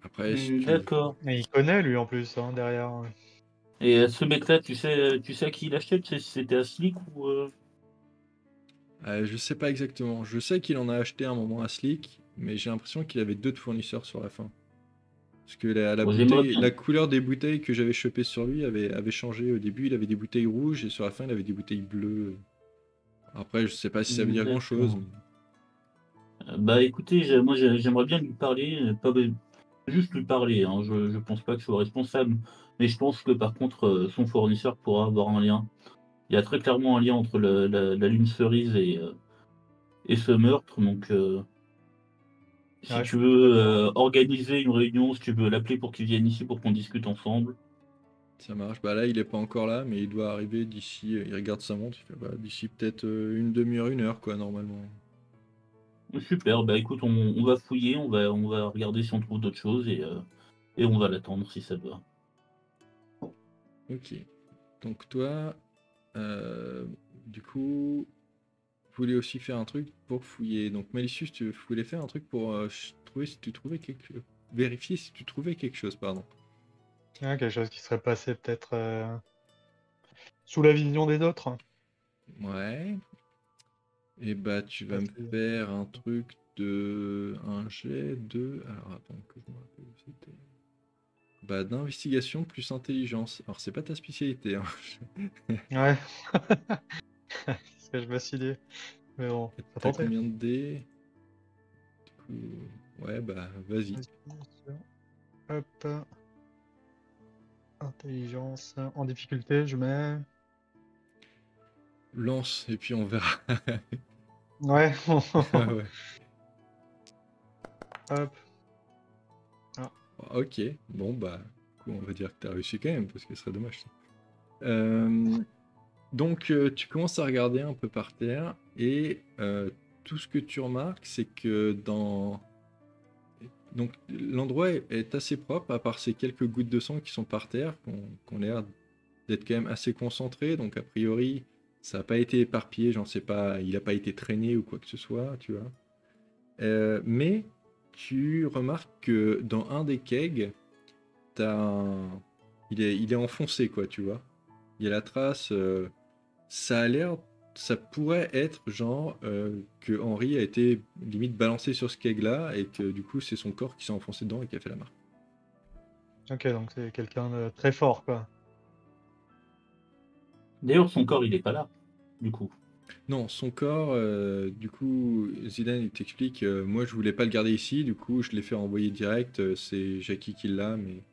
Après, si tu. D'accord. Et il connaît, lui, en plus, hein, derrière. Et ce mec-là, tu sais à qui il achetait? Tu sais si c'était à Slick ou Je sais pas exactement. Je sais qu'il en a acheté un moment à Slick, mais j'ai l'impression qu'il avait d'autres fournisseurs sur la fin. Parce que Bon, j'aimerais la bien. couleur des bouteilles que j'avais chopées sur lui avait changé. Au début, il avait des bouteilles rouges, et sur la fin, il avait des bouteilles bleues. Après, je sais pas si ça veut dire grand-chose. D'accord. Bah écoutez, j'aimerais bien lui parler, pas juste lui parler, hein. Je pense pas que je sois responsable, mais je pense que par contre, son fournisseur pourra avoir un lien. Il y a très clairement un lien entre la lune cerise et ce meurtre, donc Si Ouais, tu veux organiser une réunion, si tu veux l'appeler pour qu'il vienne ici pour qu'on discute ensemble. Ça marche. Bah là, il est pas encore là, mais il doit arriver d'ici. Il regarde sa montre, il fait bah, d'ici peut-être une demi-heure, une heure, quoi, normalement. Super, bah écoute, on va fouiller, on va regarder si on trouve d'autres choses et on va l'attendre si ça va. Ok. Donc toi, euh, du coup, vous voulez aussi faire un truc pour fouiller. Donc Malicius, tu voulais faire un truc pour trouver si tu trouvais vérifier si tu trouvais quelque chose, pardon. Ouais, quelque chose qui serait passé peut-être sous la vision des autres. Ouais. Et bah tu vas me Passer- faire un truc de un jet de. Alors attends que je me rappelle où c'était. Bah d'investigation plus intelligence. Alors c'est pas ta spécialité, hein. Ouais. C'est ce que je me suis dit. Mais bon, Et faut t'as tenter. combien de dés? Du coup, ouais bah vas-y. Hop. Intelligence. En difficulté, je mets. Lance et puis on verra. Ouais. Ah ouais. Hop. Ok, bon bah du coup, on va dire que t'as réussi quand même parce que ce serait dommage. Ça. Euh, donc tu commences à regarder un peu par terre et tout ce que tu remarques c'est que donc l'endroit est assez propre à part ces quelques gouttes de sang qui sont par terre qui ont l'air d'être quand même assez concentrées, donc a priori ça n'a pas été éparpillé, j'en sais pas, il n'a pas été traîné ou quoi que ce soit, tu vois. Mais tu remarques que dans un des kegs il est enfoncé, quoi, tu vois. Il y a la trace. Ça a l'air. Ça pourrait être genre que Henry a été limite balancé sur ce keg-là et que du coup c'est son corps qui s'est enfoncé dedans et qui a fait la marque. Ok, donc c'est quelqu'un de très fort, quoi. D'ailleurs, son corps, il est pas là, du coup. Non, son corps, du coup, Zidane il t'explique, moi je voulais pas le garder ici, du coup je l'ai fait envoyer direct, c'est Jackie qui l'a, mais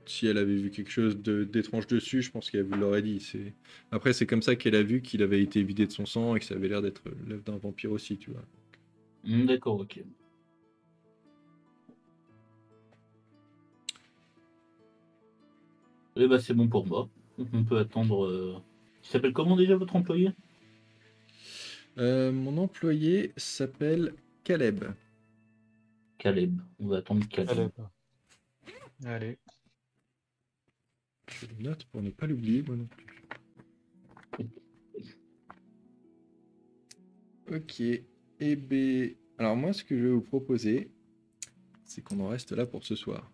si elle avait vu quelque chose d'étrange dessus, je pense qu'elle vous l'aurait dit. Après, c'est comme ça qu'elle a vu qu'il avait été vidé de son sang et que ça avait l'air d'être l'œuvre d'un vampire aussi, tu vois. D'accord, ok. Eh bah c'est bon pour moi. On peut attendre. Il s'appelle comment déjà votre employé? Mon employé s'appelle Caleb. Caleb. On va attendre Allez. Caleb. Allez. Je le note pour ne pas l'oublier, moi non plus. Ok. Eh bien, alors moi, ce que je vais vous proposer, c'est qu'on en reste là pour ce soir.